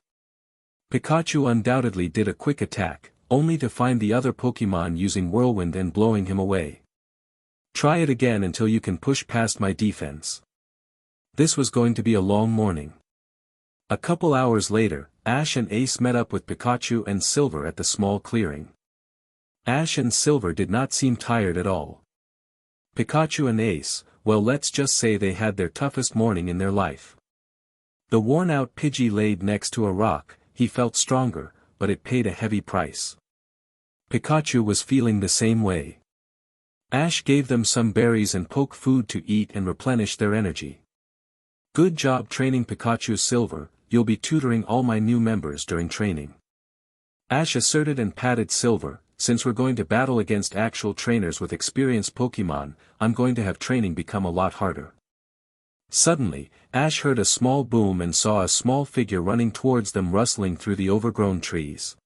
Pikachu undoubtedly did a quick attack, only to find the other Pokémon using Whirlwind and blowing him away. "Try it again until you can push past my defense." This was going to be a long morning. A couple hours later, Ash and Ace met up with Pikachu and Silver at the small clearing. Ash and Silver did not seem tired at all. Pikachu and Ace, well let's just say they had their toughest morning in their life. The worn-out Pidgey laid next to a rock, he felt stronger, but it paid a heavy price. Pikachu was feeling the same way. Ash gave them some berries and poke food to eat and replenish their energy. "Good job training Pikachu Silver, you'll be tutoring all my new members during training," Ash asserted and patted Silver. "Since we're going to battle against actual trainers with experienced Pokémon, I'm going to have training become a lot harder." Suddenly, Ash heard a small boom and saw a small figure running towards them rustling through the overgrown trees.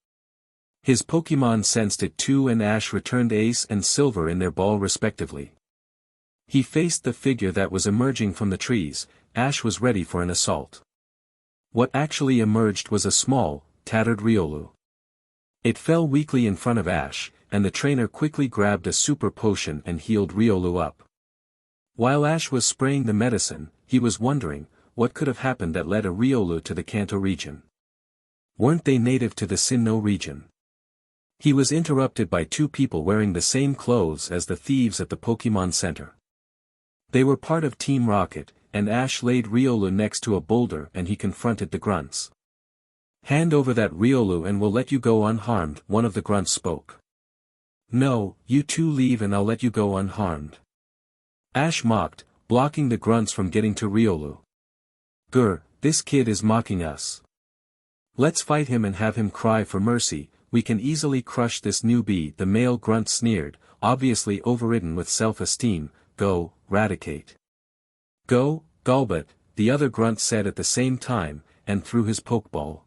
His Pokémon sensed it too and Ash returned Ace and Silver in their ball respectively. He faced the figure that was emerging from the trees. Ash was ready for an assault. What actually emerged was a small, tattered Riolu. It fell weakly in front of Ash, and the trainer quickly grabbed a super potion and healed Riolu up. While Ash was spraying the medicine, he was wondering, what could have happened that led a Riolu to the Kanto region? Weren't they native to the Sinnoh region? He was interrupted by two people wearing the same clothes as the thieves at the Pokemon Center. They were part of Team Rocket, and Ash laid Riolu next to a boulder and he confronted the grunts. "Hand over that Riolu and we'll let you go unharmed," one of the grunts spoke. "No, you two leave and I'll let you go unharmed." Ash mocked, blocking the grunts from getting to Riolu. "Grr, this kid is mocking us. Let's fight him and have him cry for mercy, we can easily crush this newbie," the male grunt sneered, obviously overridden with self-esteem. "Go, Raticate." "Go, Golbat," the other grunt said at the same time, and threw his Pokeball.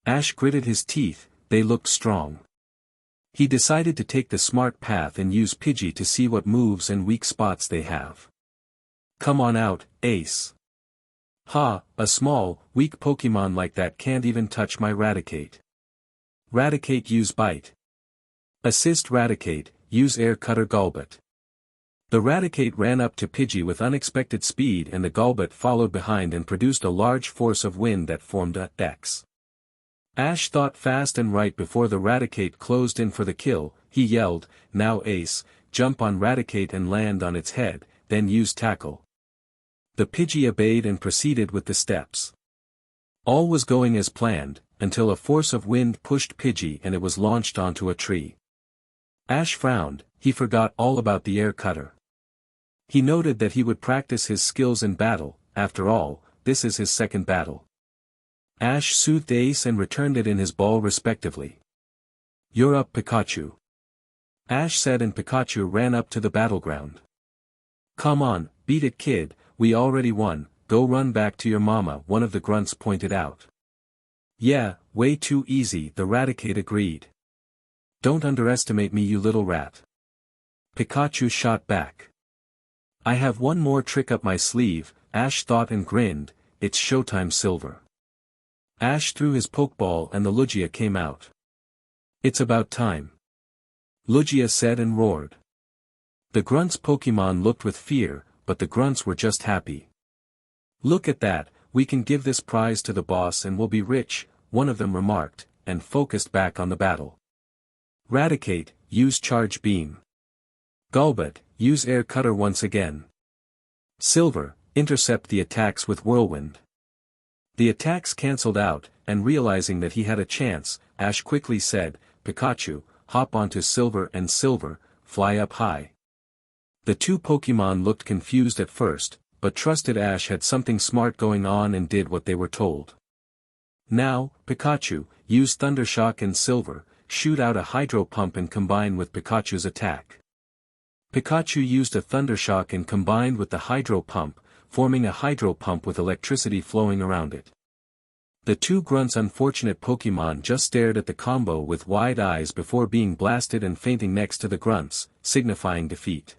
Ash gritted his teeth, they looked strong. He decided to take the smart path and use Pidgey to see what moves and weak spots they have. "Come on out, Ace." "Ha, a small, weak Pokemon like that can't even touch my Raticate." "Raticate, use Bite." "Assist Raticate, use Air Cutter Golbat." The Raticate ran up to Pidgey with unexpected speed and the Golbat followed behind and produced a large force of wind that formed a X. Ash thought fast and right before the Raticate closed in for the kill. He yelled, "Now Ace, jump on Raticate and land on its head, then use Tackle." The Pidgey obeyed and proceeded with the steps. All was going as planned, until a force of wind pushed Pidgey and it was launched onto a tree. Ash frowned, he forgot all about the air cutter. He noted that he would practice his skills in battle, after all, this is his second battle. Ash soothed Ace and returned it in his ball respectively. "You're up, Pikachu." Ash said and Pikachu ran up to the battleground. "Come on, beat it kid, we already won, go run back to your mama," one of the grunts pointed out. "Yeah, way too easy," the Raticate agreed. "Don't underestimate me, you little rat." Pikachu shot back. "I have one more trick up my sleeve," Ash thought and grinned, "it's showtime Silver." Ash threw his Pokeball and the Lugia came out. "It's about time," Lugia said and roared. The grunts' Pokemon looked with fear, but the grunts were just happy. "Look at that, we can give this prize to the boss and we'll be rich," one of them remarked, and focused back on the battle. "Raticate, use Charge Beam." "Golbat, use Air Cutter once again." "Silver, intercept the attacks with Whirlwind." The attacks cancelled out, and realizing that he had a chance, Ash quickly said, "Pikachu, hop onto Silver and Silver, fly up high." The two Pokemon looked confused at first, but trusted Ash had something smart going on and did what they were told. "Now, Pikachu, use Thundershock and Silver, shoot out a Hydro Pump and combine with Pikachu's attack." Pikachu used a Thundershock and combined with the Hydro Pump, forming a Hydro Pump with electricity flowing around it. The two grunts' unfortunate Pokemon just stared at the combo with wide eyes before being blasted and fainting next to the grunts, signifying defeat.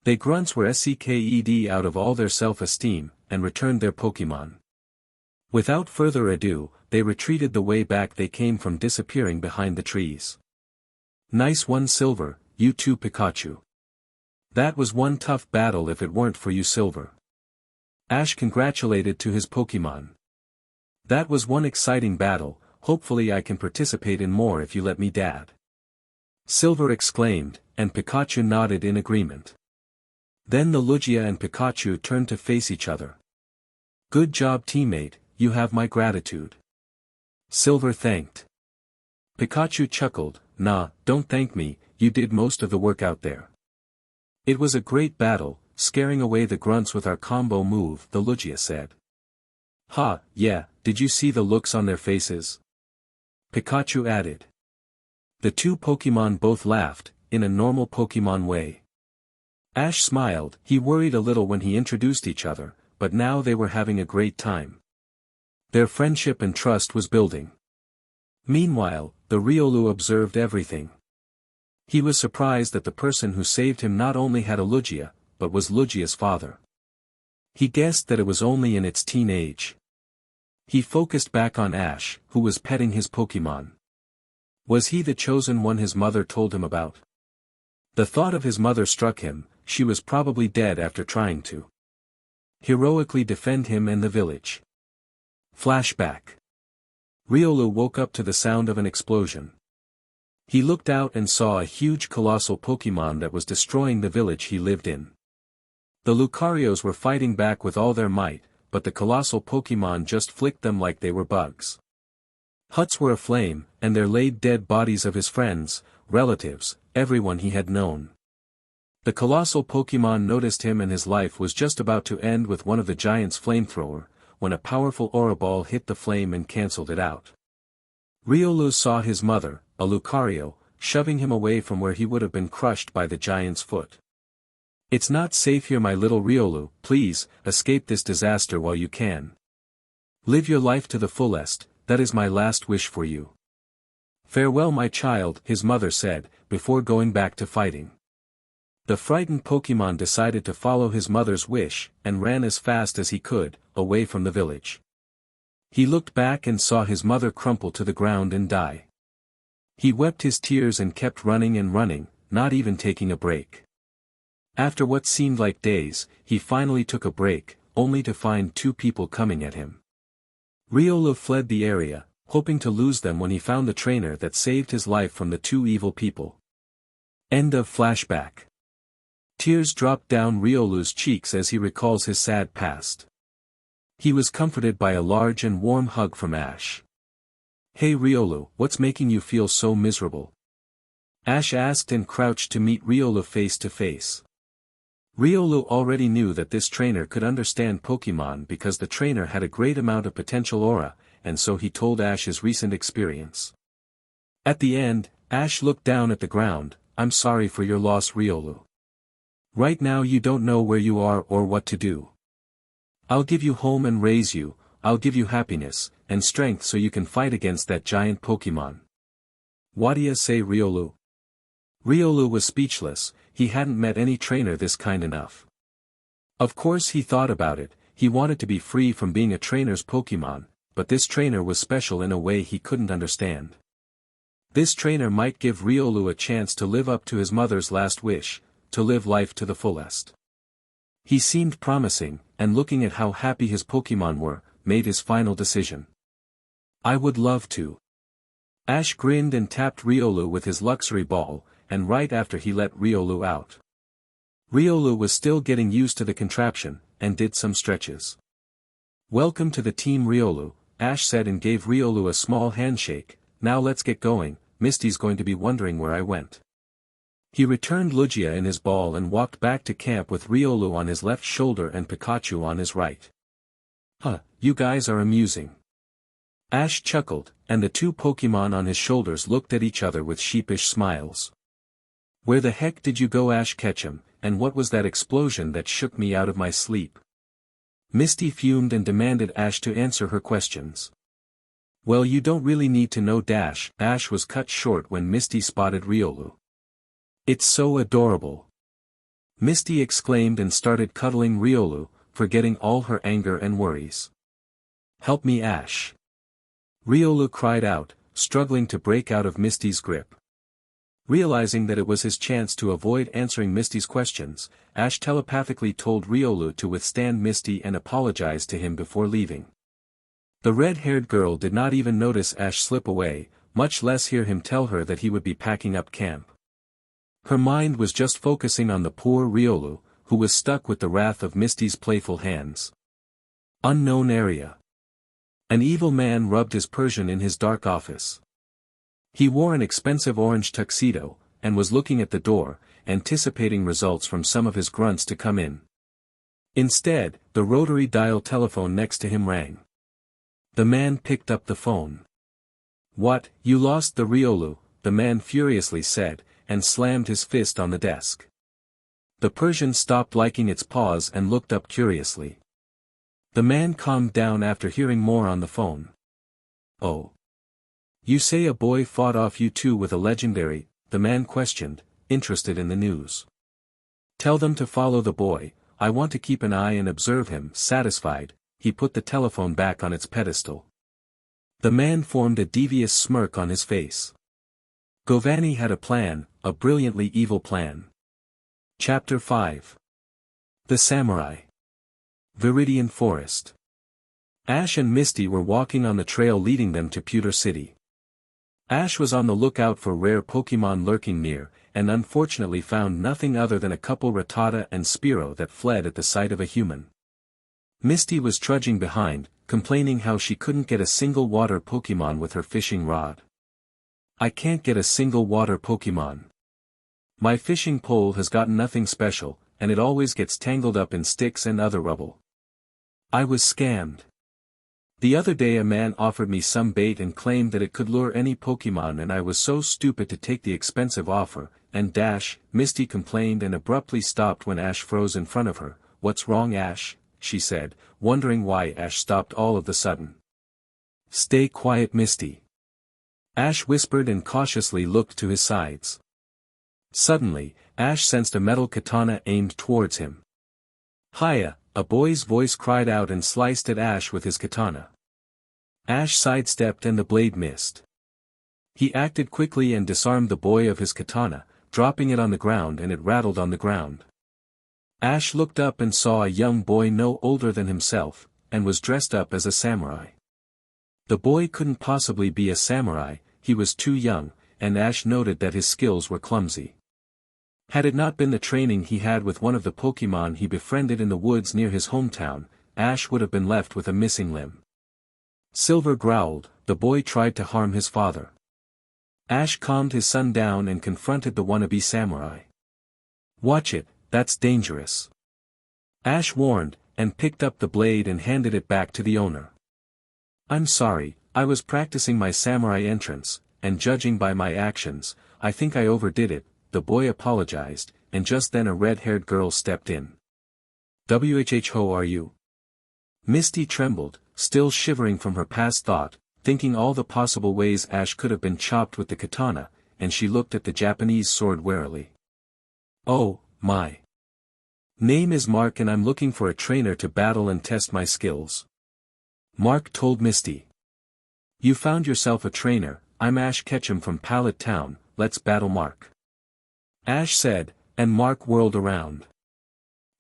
They grunts were sked out of all their self-esteem, and returned their Pokemon. Without further ado, they retreated the way back they came from, disappearing behind the trees. "Nice one Silver, you too Pikachu. That was one tough battle if it weren't for you Silver." Ash congratulated to his Pokemon. "That was one exciting battle, hopefully I can participate in more if you let me Dad." Silver exclaimed, and Pikachu nodded in agreement. Then the Lugia and Pikachu turned to face each other. "Good job teammate, you have my gratitude." Silver thanked. Pikachu chuckled, "Nah, don't thank me, you did most of the work out there. It was a great battle, scaring away the grunts with our combo move," the Lugia said. "Ha, yeah, did you see the looks on their faces?" Pikachu added. The two Pokemon both laughed, in a normal Pokemon way. Ash smiled, he worried a little when he introduced each other, but now they were having a great time. Their friendship and trust was building. Meanwhile, the Riolu observed everything. He was surprised that the person who saved him not only had a Lugia, but was Lugia's father. He guessed that it was only in its teenage. He focused back on Ash, who was petting his Pokémon. Was he the chosen one his mother told him about? The thought of his mother struck him. She was probably dead after trying to heroically defend him and the village. Flashback. Riolu woke up to the sound of an explosion. He looked out and saw a huge colossal Pokémon that was destroying the village he lived in. The Lucarios were fighting back with all their might, but the colossal Pokémon just flicked them like they were bugs. Huts were aflame, and there lay dead bodies of his friends, relatives, everyone he had known. The colossal Pokémon noticed him and his life was just about to end with one of the giant's flamethrower, when a powerful aura ball hit the flame and cancelled it out. Riolu saw his mother, a Lucario, shoving him away from where he would have been crushed by the giant's foot. "It's not safe here, my little Riolu, please, escape this disaster while you can. Live your life to the fullest, that is my last wish for you. Farewell my child," his mother said, before going back to fighting. The frightened Pokémon decided to follow his mother's wish, and ran as fast as he could, away from the village. He looked back and saw his mother crumple to the ground and die. He wept his tears and kept running and running, not even taking a break. After what seemed like days, he finally took a break, only to find two people coming at him. Riolu fled the area, hoping to lose them when he found the trainer that saved his life from the two evil people. End of flashback. Tears dropped down Riolu's cheeks as he recalls his sad past. He was comforted by a large and warm hug from Ash. "Hey Riolu, what's making you feel so miserable?" Ash asked and crouched to meet Riolu face to face. Riolu already knew that this trainer could understand Pokémon because the trainer had a great amount of potential aura, and so he told Ash his recent experience. At the end, Ash looked down at the ground. "I'm sorry for your loss, Riolu. Right now you don't know where you are or what to do. I'll give you home and raise you, I'll give you happiness, and strength so you can fight against that giant Pokémon. What do you say, Riolu?" Riolu was speechless. He hadn't met any trainer this kind enough. Of course he thought about it, he wanted to be free from being a trainer's Pokémon, but this trainer was special in a way he couldn't understand. This trainer might give Riolu a chance to live up to his mother's last wish, to live life to the fullest. He seemed promising, and looking at how happy his Pokémon were, made his final decision. "I would love to." Ash grinned and tapped Riolu with his luxury ball, and right after he let Riolu out. Riolu was still getting used to the contraption, and did some stretches. "Welcome to the team Riolu," Ash said and gave Riolu a small handshake. "Now let's get going, Misty's going to be wondering where I went." He returned Lugia in his ball and walked back to camp with Riolu on his left shoulder and Pikachu on his right. "Huh, you guys are amusing." Ash chuckled, and the two Pokémon on his shoulders looked at each other with sheepish smiles. "Where the heck did you go, Ash Ketchum, and what was that explosion that shook me out of my sleep?" Misty fumed and demanded Ash to answer her questions. "Well, you don't really need to know, Dash." Ash was cut short when Misty spotted Riolu. "It's so adorable!" Misty exclaimed and started cuddling Riolu, forgetting all her anger and worries. "Help me, Ash!" Riolu cried out, struggling to break out of Misty's grip. Realizing that it was his chance to avoid answering Misty's questions, Ash telepathically told Riolu to withstand Misty and apologize to him before leaving. The red-haired girl did not even notice Ash slip away, much less hear him tell her that he would be packing up camp. Her mind was just focusing on the poor Riolu, who was stuck with the wrath of Misty's playful hands. Unknown area. An evil man rubbed his Persian in his dark office. He wore an expensive orange tuxedo, and was looking at the door, anticipating results from some of his grunts to come in. Instead, the rotary dial telephone next to him rang. The man picked up the phone. "What, you lost the Riolu?" the man furiously said, and slammed his fist on the desk. The Persian stopped licking its paws and looked up curiously. The man calmed down after hearing more on the phone. "Oh. You say a boy fought off you two with a legendary?" the man questioned, interested in the news. Tell them to follow the boy, I want to keep an eye and observe him." Satisfied, he put the telephone back on its pedestal. The man formed a devious smirk on his face. Giovanni had a plan, a brilliantly evil plan. Chapter 5. The Samurai. Viridian Forest. Ash and Misty were walking on the trail leading them to Pewter City. Ash was on the lookout for rare Pokémon lurking near, and unfortunately found nothing other than a couple Rattata and Spearow that fled at the sight of a human. Misty was trudging behind, complaining how she couldn't get a single water Pokémon with her fishing rod. "I can't get a single water Pokémon. My fishing pole has got nothing special, and it always gets tangled up in sticks and other rubble. I was scammed. The other day a man offered me some bait and claimed that it could lure any Pokémon, and I was so stupid to take the expensive offer, and Misty complained and abruptly stopped when Ash froze in front of her. "What's wrong, Ash?" she said, wondering why Ash stopped all of the sudden. "Stay quiet, Misty." Ash whispered and cautiously looked to his sides. Suddenly, Ash sensed a metal katana aimed towards him. "Hiya!" a boy's voice cried out and sliced at Ash with his katana. Ash sidestepped and the blade missed. He acted quickly and disarmed the boy of his katana, dropping it on the ground, and it rattled on the ground. Ash looked up and saw a young boy no older than himself, and was dressed up as a samurai. The boy couldn't possibly be a samurai, he was too young, and Ash noted that his skills were clumsy. Had it not been the training he had with one of the Pokémon he befriended in the woods near his hometown, Ash would have been left with a missing limb. Silver growled, the boy tried to harm his father. Ash calmed his son down and confronted the wannabe samurai. "Watch it, that's dangerous." Ash warned, and picked up the blade and handed it back to the owner. "I'm sorry, I was practicing my samurai entrance, and judging by my actions, I think I overdid it," the boy apologized, and just then a red-haired girl stepped in. "Who are you?" Misty trembled, still shivering from her past thought, thinking all the possible ways Ash could have been chopped with the katana, and she looked at the Japanese sword warily. "Oh, my name is Mark and I'm looking for a trainer to battle and test my skills." Mark told Misty. "You found yourself a trainer, I'm Ash Ketchum from Pallet Town, let's battle Mark." Ash said, and Mark whirled around.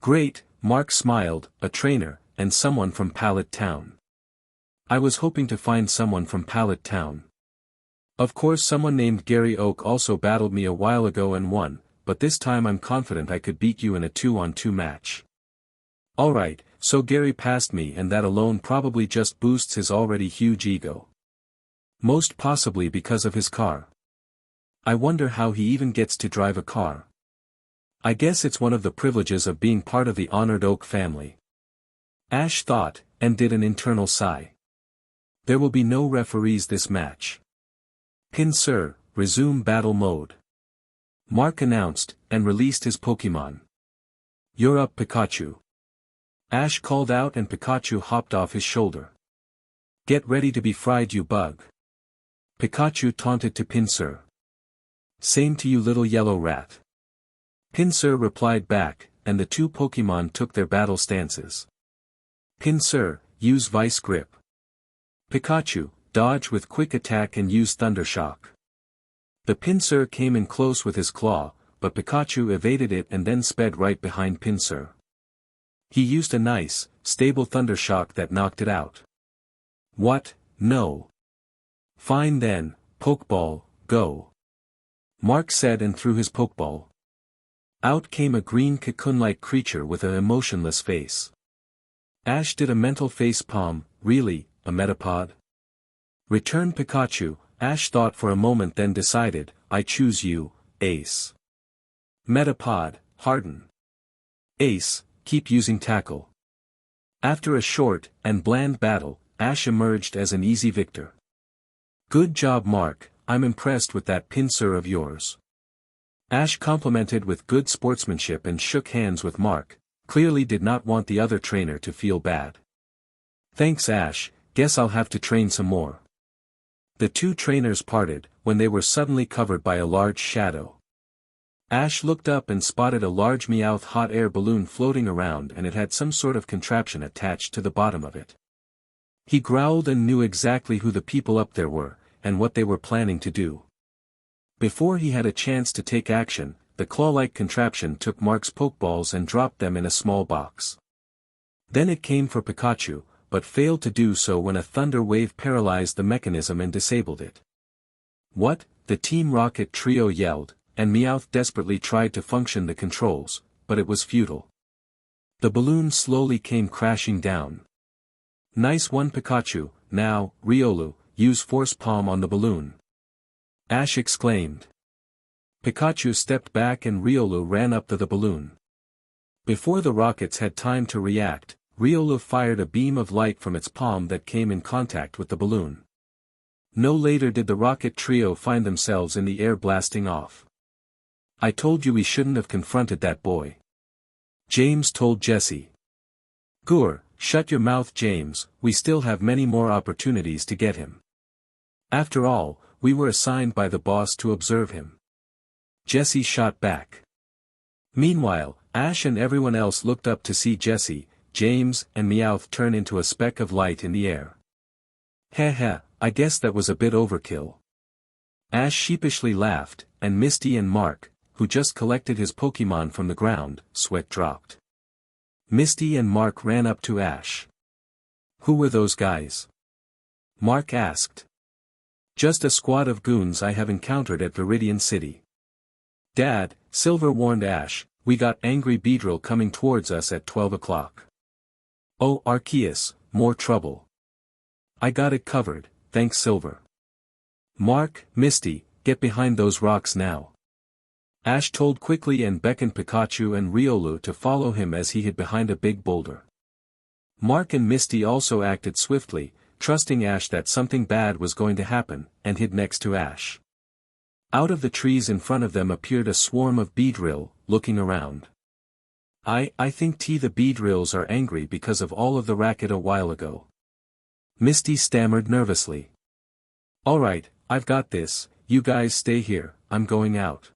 "Great," Mark smiled, "a trainer, and someone from Pallet Town. I was hoping to find someone from Pallet Town. Of course someone named Gary Oak also battled me a while ago and won, but this time I'm confident I could beat you in a 2-on-2 match." "Alright, so Gary passed me and that alone probably just boosts his already huge ego. Most possibly because of his car. I wonder how he even gets to drive a car. I guess it's one of the privileges of being part of the honored Oak family." Ash thought, and did an internal sigh. There will be no referees this match. "Pinsir, resume battle mode," Mark announced, and released his Pokémon. "You're up, Pikachu." Ash called out and Pikachu hopped off his shoulder. "Get ready to be fried, you bug," Pikachu taunted to Pinsir. "Same to you, little yellow rat." Pinsir replied back, and the two Pokémon took their battle stances. "Pinsir, use Vice Grip." Pikachu, dodge with Quick Attack and use Thundershock. The Pinsir came in close with his claw, but Pikachu evaded it and then sped right behind Pinsir. He used a nice, stable Thundershock that knocked it out. "What, no. Fine then, Pokeball, go," Mark said and threw his Pokeball. Out came a green cocoon-like creature with an emotionless face. Ash did a mental face palm. "Really, a Metapod?" Returned Pikachu. Ash thought for a moment then decided, "I choose you, Ace." Metapod, harden. Ace, keep using Tackle. After a short, and bland battle, Ash emerged as an easy victor. "Good job, Mark, I'm impressed with that Pinsir of yours." Ash complimented with good sportsmanship and shook hands with Mark, clearly did not want the other trainer to feel bad. "Thanks, Ash, guess I'll have to train some more." The two trainers parted, when they were suddenly covered by a large shadow. Ash looked up and spotted a large Meowth hot air balloon floating around, and it had some sort of contraption attached to the bottom of it. He growled and knew exactly who the people up there were, and what they were planning to do. Before he had a chance to take action, the claw-like contraption took Mark's Pokeballs and dropped them in a small box. Then it came for Pikachu, but failed to do so when a thunder wave paralyzed the mechanism and disabled it. "What?" the Team Rocket trio yelled, and Meowth desperately tried to function the controls, but it was futile. The balloon slowly came crashing down. "Nice one, Pikachu. Now, Riolu, use Force Palm on the balloon," Ash exclaimed. Pikachu stepped back and Riolu ran up to the balloon. Before the rockets had time to react, Riolu fired a beam of light from its palm that came in contact with the balloon. No later did the rocket trio find themselves in the air blasting off. "I told you we shouldn't have confronted that boy," James told Jesse. "Gur, shut your mouth, James, we still have many more opportunities to get him. After all, we were assigned by the boss to observe him," Jesse shot back. Meanwhile, Ash and everyone else looked up to see Jesse, James, and Meowth turn into a speck of light in the air. "Heh heh, I guess that was a bit overkill." Ash sheepishly laughed, and Misty and Mark, who just collected his Pokémon from the ground, sweat dropped. Misty and Mark ran up to Ash. "Who were those guys?" Mark asked. "Just a squad of goons I have encountered at Viridian City." "Dad," Silver warned Ash, "we got angry Beedrill coming towards us at 12 o'clock. "Oh, Arceus, more trouble." "I got it covered, thanks Silver." "Mark, Misty, get behind those rocks now," Ash told quickly and beckoned Pikachu and Riolu to follow him as he hid behind a big boulder. Mark and Misty also acted swiftly, trusting Ash that something bad was going to happen, and hid next to Ash. Out of the trees in front of them appeared a swarm of Beedrill, looking around. I think the Beedrills are angry because of all of the racket a while ago," Misty stammered nervously. "Alright, I've got this, you guys stay here, I'm going out,"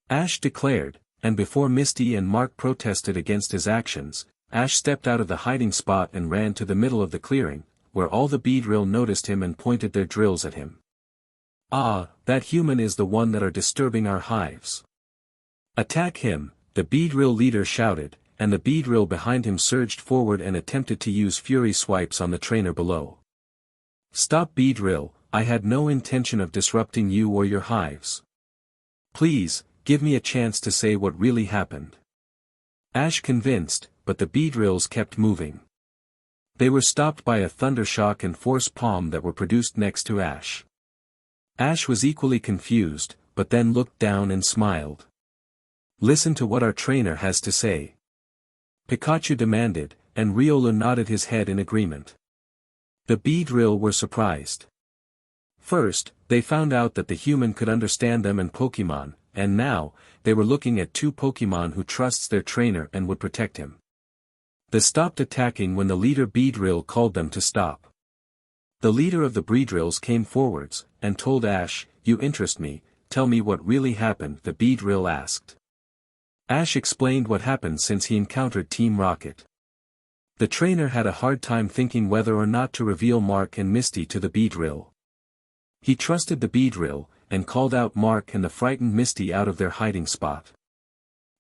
Ash declared, and before Misty and Mark protested against his actions, Ash stepped out of the hiding spot and ran to the middle of the clearing, where all the Beedrill noticed him and pointed their drills at him. "Ah, that human is the one that are disturbing our hives. Attack him," the Beedrill leader shouted, and the Beedrill behind him surged forward and attempted to use Fury Swipes on the trainer below. "Stop, Beedrill, I had no intention of disrupting you or your hives. Please, give me a chance to say what really happened." Ash convinced, but the Beedrills kept moving. They were stopped by a Thundershock and Force Palm that were produced next to Ash. Ash was equally confused, but then looked down and smiled. "Listen to what our trainer has to say," Pikachu demanded, and Riolu nodded his head in agreement. The Beedrill were surprised. First, they found out that the human could understand them and Pokémon, and now, they were looking at two Pokémon who trusts their trainer and would protect him. They stopped attacking when the leader Beedrill called them to stop. The leader of the Beedrills came forwards, and told Ash, "You interest me, tell me what really happened," the Beedrill asked. Ash explained what happened since he encountered Team Rocket. The trainer had a hard time thinking whether or not to reveal Mark and Misty to the Beedrill. He trusted the Beedrill, and called out Mark and the frightened Misty out of their hiding spot.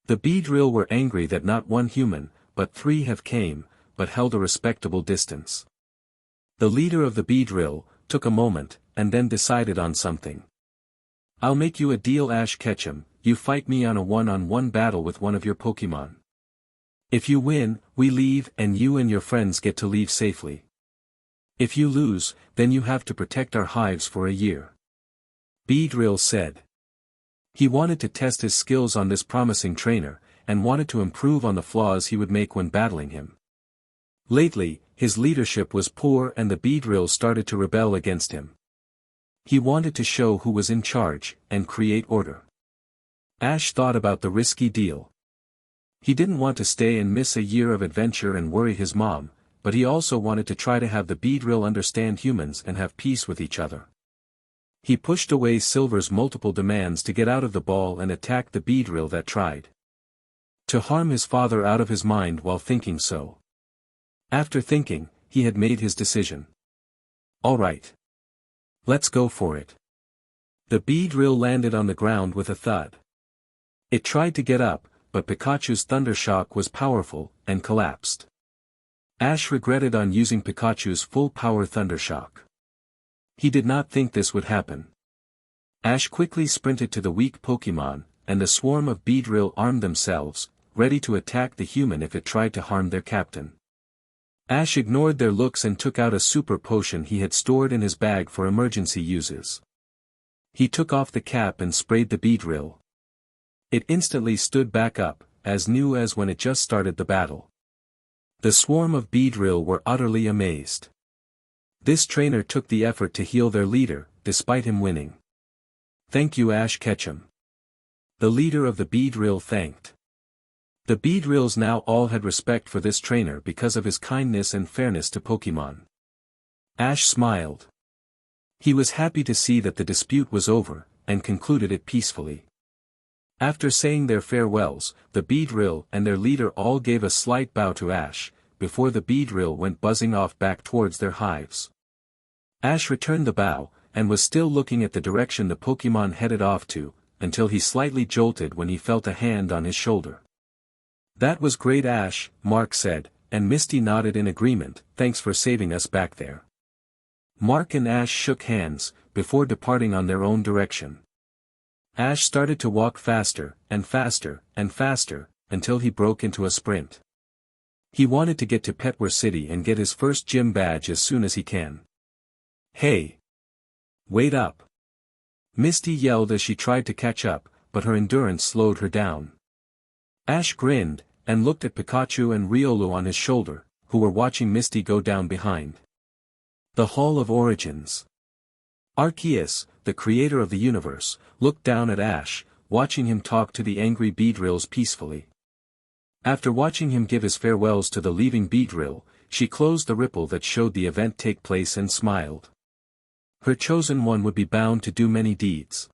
The Beedrill were angry that not one human, but 3 have came, but held a respectable distance. The leader of the Beedrill took a moment, and then decided on something. "I'll make you a deal, Ash Ketchum, you fight me on a one-on-one battle with one of your Pokémon. If you win, we leave and you and your friends get to leave safely. If you lose, then you have to protect our hives for a year," Beedrill said. He wanted to test his skills on this promising trainer, and wanted to improve on the flaws he would make when battling him. Lately, his leadership was poor and the Beedrill started to rebel against him. He wanted to show who was in charge, and create order. Ash thought about the risky deal. He didn't want to stay and miss a year of adventure and worry his mom, but he also wanted to try to have the Beedrill understand humans and have peace with each other. He pushed away Silver's multiple demands to get out of the ball and attacked the Beedrill that tried to harm his father out of his mind while thinking so. After thinking, he had made his decision. All right. Let's go for it. The Beedrill landed on the ground with a thud. It tried to get up, but Pikachu's Thunder Shock was powerful, and collapsed. Ash regretted on using Pikachu's full-power Thunder Shock. He did not think this would happen. Ash quickly sprinted to the weak Pokémon, and the swarm of Beedrill armed themselves, ready to attack the human if it tried to harm their captain. Ash ignored their looks and took out a super potion he had stored in his bag for emergency uses. He took off the cap and sprayed the Beedrill. It instantly stood back up, as new as when it just started the battle. The swarm of Beedrill were utterly amazed. This trainer took the effort to heal their leader, despite him winning. Thank you, Ash Ketchum. The leader of the Beedrill thanked. The Beedrills now all had respect for this trainer because of his kindness and fairness to Pokémon. Ash smiled. He was happy to see that the dispute was over, and concluded it peacefully. After saying their farewells, the Beedrill and their leader all gave a slight bow to Ash, before the Beedrill went buzzing off back towards their hives. Ash returned the bow, and was still looking at the direction the Pokémon headed off to, until he slightly jolted when he felt a hand on his shoulder. That was great, Ash, Mark said, and Misty nodded in agreement. Thanks for saving us back there. Mark and Ash shook hands, before departing on their own direction. Ash started to walk faster, and faster, and faster, until he broke into a sprint. He wanted to get to Petware City and get his first gym badge as soon as he can. Hey! Wait up! Misty yelled as she tried to catch up, but her endurance slowed her down. Ash grinned, and looked at Pikachu and Riolu on his shoulder, who were watching Misty go down behind. The Hall of Origins. Arceus, the creator of the universe, looked down at Ash, watching him talk to the angry Beedrills peacefully. After watching him give his farewells to the leaving Beedrill, she closed the ripple that showed the event take place and smiled. Her chosen one would be bound to do many deeds.